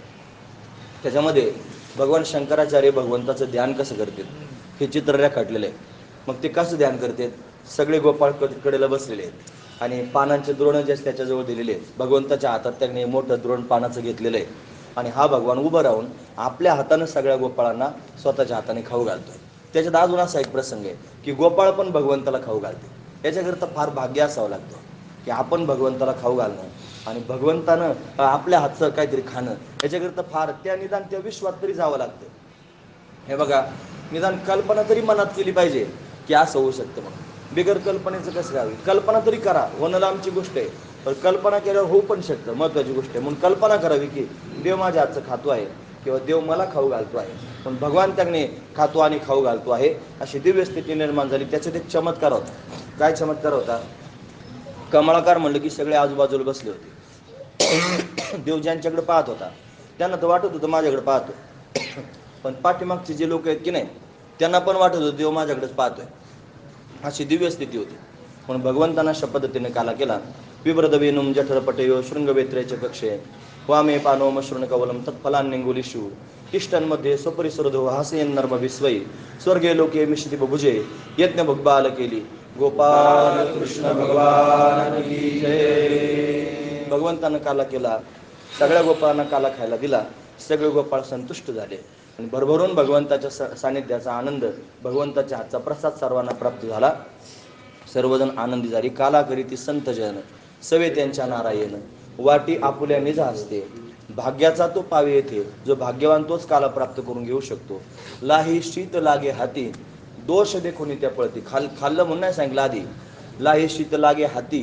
त्याच्यामध्ये भगवान शंकराचार्य भगवंताचं ध्यान कसं करतात हे चित्र रेखाटलेलं आहे. मग ते कसं ध्यान करतात, सगळे गोपाळ कडेला बसलेले आहेत आणि पानांचे द्रोण जे त्याच्याजवळ दिलेले आहेत. भगवंताच्या हातात त्याने मोठं द्रोण पानाचं घेतलेलं आहे आणि हा भगवान उभं राहून आपल्या हातानं सगळ्या गोपाळांना स्वतःच्या हाताने खाऊ घालतोय. त्याच्यात अजून असा एक प्रसंग आहे की गोपाळ पण भगवंताला खाऊ घालते. याच्याकरता फार भाग्य असावं लागतं की आपण भगवंताला खाऊ घालणं आणि भगवंतानं आपल्या हातचं काहीतरी खाणं, याच्याकरता फार त्या निदान त्या विश्वात तरी जावं लागतं. हे बघा, निदान कल्पना तरी मनात केली पाहिजे की असं होऊ शकतं म्हणून. बिगर कल्पनेचं कसं काय होईल? कल्पना तरी करा, वनलामची गोष्ट आहे, पण कल्पना केल्यावर होऊ पण शकतं, महत्त्वाची गोष्ट आहे. म्हणून कल्पना करावी की देव माझ्या हातचं खातो आहे किंवा देव मला खाऊ घालतो आहे, पण भगवान त्याने खातो आणि खाऊ घालतो आहे, अशी दिव्य स्थिती निर्माण झाली. त्याच्यात एक चमत्कार होता. काय चमत्कार होता? कमळाकार म्हणलं की सगळे आजूबाजूला बसले होते. देव ज्यांच्याकडे पाहत होता त्यांना तर वाटत होतं माझ्याकडे पाहतो, पण पाठीमागचे जे लोक आहेत की नाही त्यांना पण वाटत होतं देव माझ्याकडेच पाहतोय. अशी दिव्य स्थिती होती. म्हणून भगवंतांना अशा पद्धतीने काला केला. बिभ्रदवेनुम जठरपटयो शृंगवेत्रेचे कक्षे वामे पानो मशृण कवलम तत्फलान्यंगुलिषु तिष्ठन्मध्ये स्वपरिसरधो हासयन नर्म विस्वई स्वर्गे लोके मिश्री बभुजे यज्ञ भगबाल केली. गोपाल कृष्ण भगवान की जय. भगवंतानं काला केला, सगळ्या गोपाळांना काला खायला दिला, सगळे गोपाळ संतुष्ट झाले आणि भरभरून भगवंताच्या सानिध्याचा आनंद, भगवंताच्या हातचा प्रसाद सर्वांना प्राप्त झाला. सर्वजण आनंदी झाली. काला करीती संत जन सवे त्यांच्या नारायण वाटी आपुल्या निज असते भाग्याचा तो पावे येथे. जो भाग्यवान तोच काला प्राप्त करून घेऊ शकतो. लाही शीत लागे हाती दोष देखून त्या पळती. खाल्लं म्हणून नाही सांगितलं आधी. लाही शीत लागे हाती,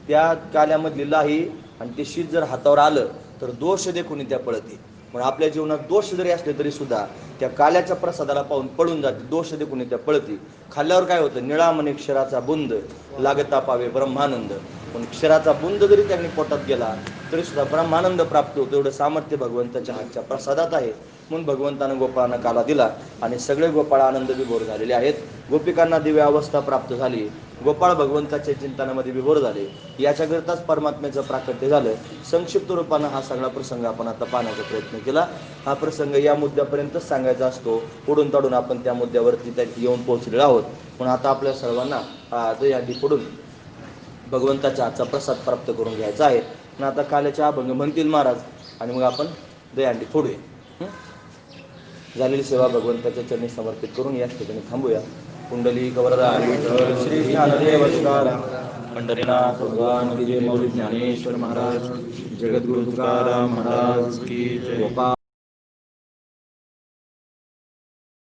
त्या काल्यामधली लाही आणि ते शीत जर हातावर आलं तर दोष देखून त्या पळती. म्हणून आपल्या जीवनात दोष जरी असले तरी सुद्धा त्या काल्याच्या प्रसादाला पाहून पळून जाते. दोष देखून त्या पळती. खाल्ल्यावर काय होतं? निळा म्हणे क्षराचा बुंद लागता पावे ब्रह्मानंद. पण क्षराचा बुंद जरी त्यांनी पोटात गेला तरी सुद्धा ब्रह्मानंद प्राप्त होतो. एवढं सामर्थ्य भगवंताच्या हातच्या प्रसादात आहे. म्हणून भगवंतानं गोपाळांना काला दिला आणि सगळे गोपाळ आनंद विभोर झालेले आहेत. गोपिकांना दिव्य अवस्था प्राप्त झाली. गोपाळ भगवंताच्या चिंतनामध्ये विभोर झाले. याच्याकरताच परमात्म्याचं प्राकट्य झालं. संक्षिप्त रूपानं हा सगळा प्रसंग आपण आता पाहण्याचा प्रयत्न केला. हा प्रसंग या मुद्द्यापर्यंतच सांगायचा असतो. पुढून तडून आपण त्या मुद्द्यावरती येऊन पोहोचलेलो आहोत. म्हणून आता आपल्या सर्वांना दह्यांडी फोडून भगवंताच्या हातचा प्रसाद प्राप्त करून घ्यायचा आहे. आणि आता काल्याचे अभंग म्हणतील महाराज आणि मग आपण दह्यांडी फोडूया. झालेली सेवा भगवंताच्या चरणी समर्पित करून याच ठिकाणी थांबूया. कुंडली कवरदा श्री ज्ञानदेव तुकाराम पंढरीनाथ भगवान की जय. मौली ज्ञानेश्वर महाराज, जगद्गुरु तुकाराम महाराज की जय. गोपाळ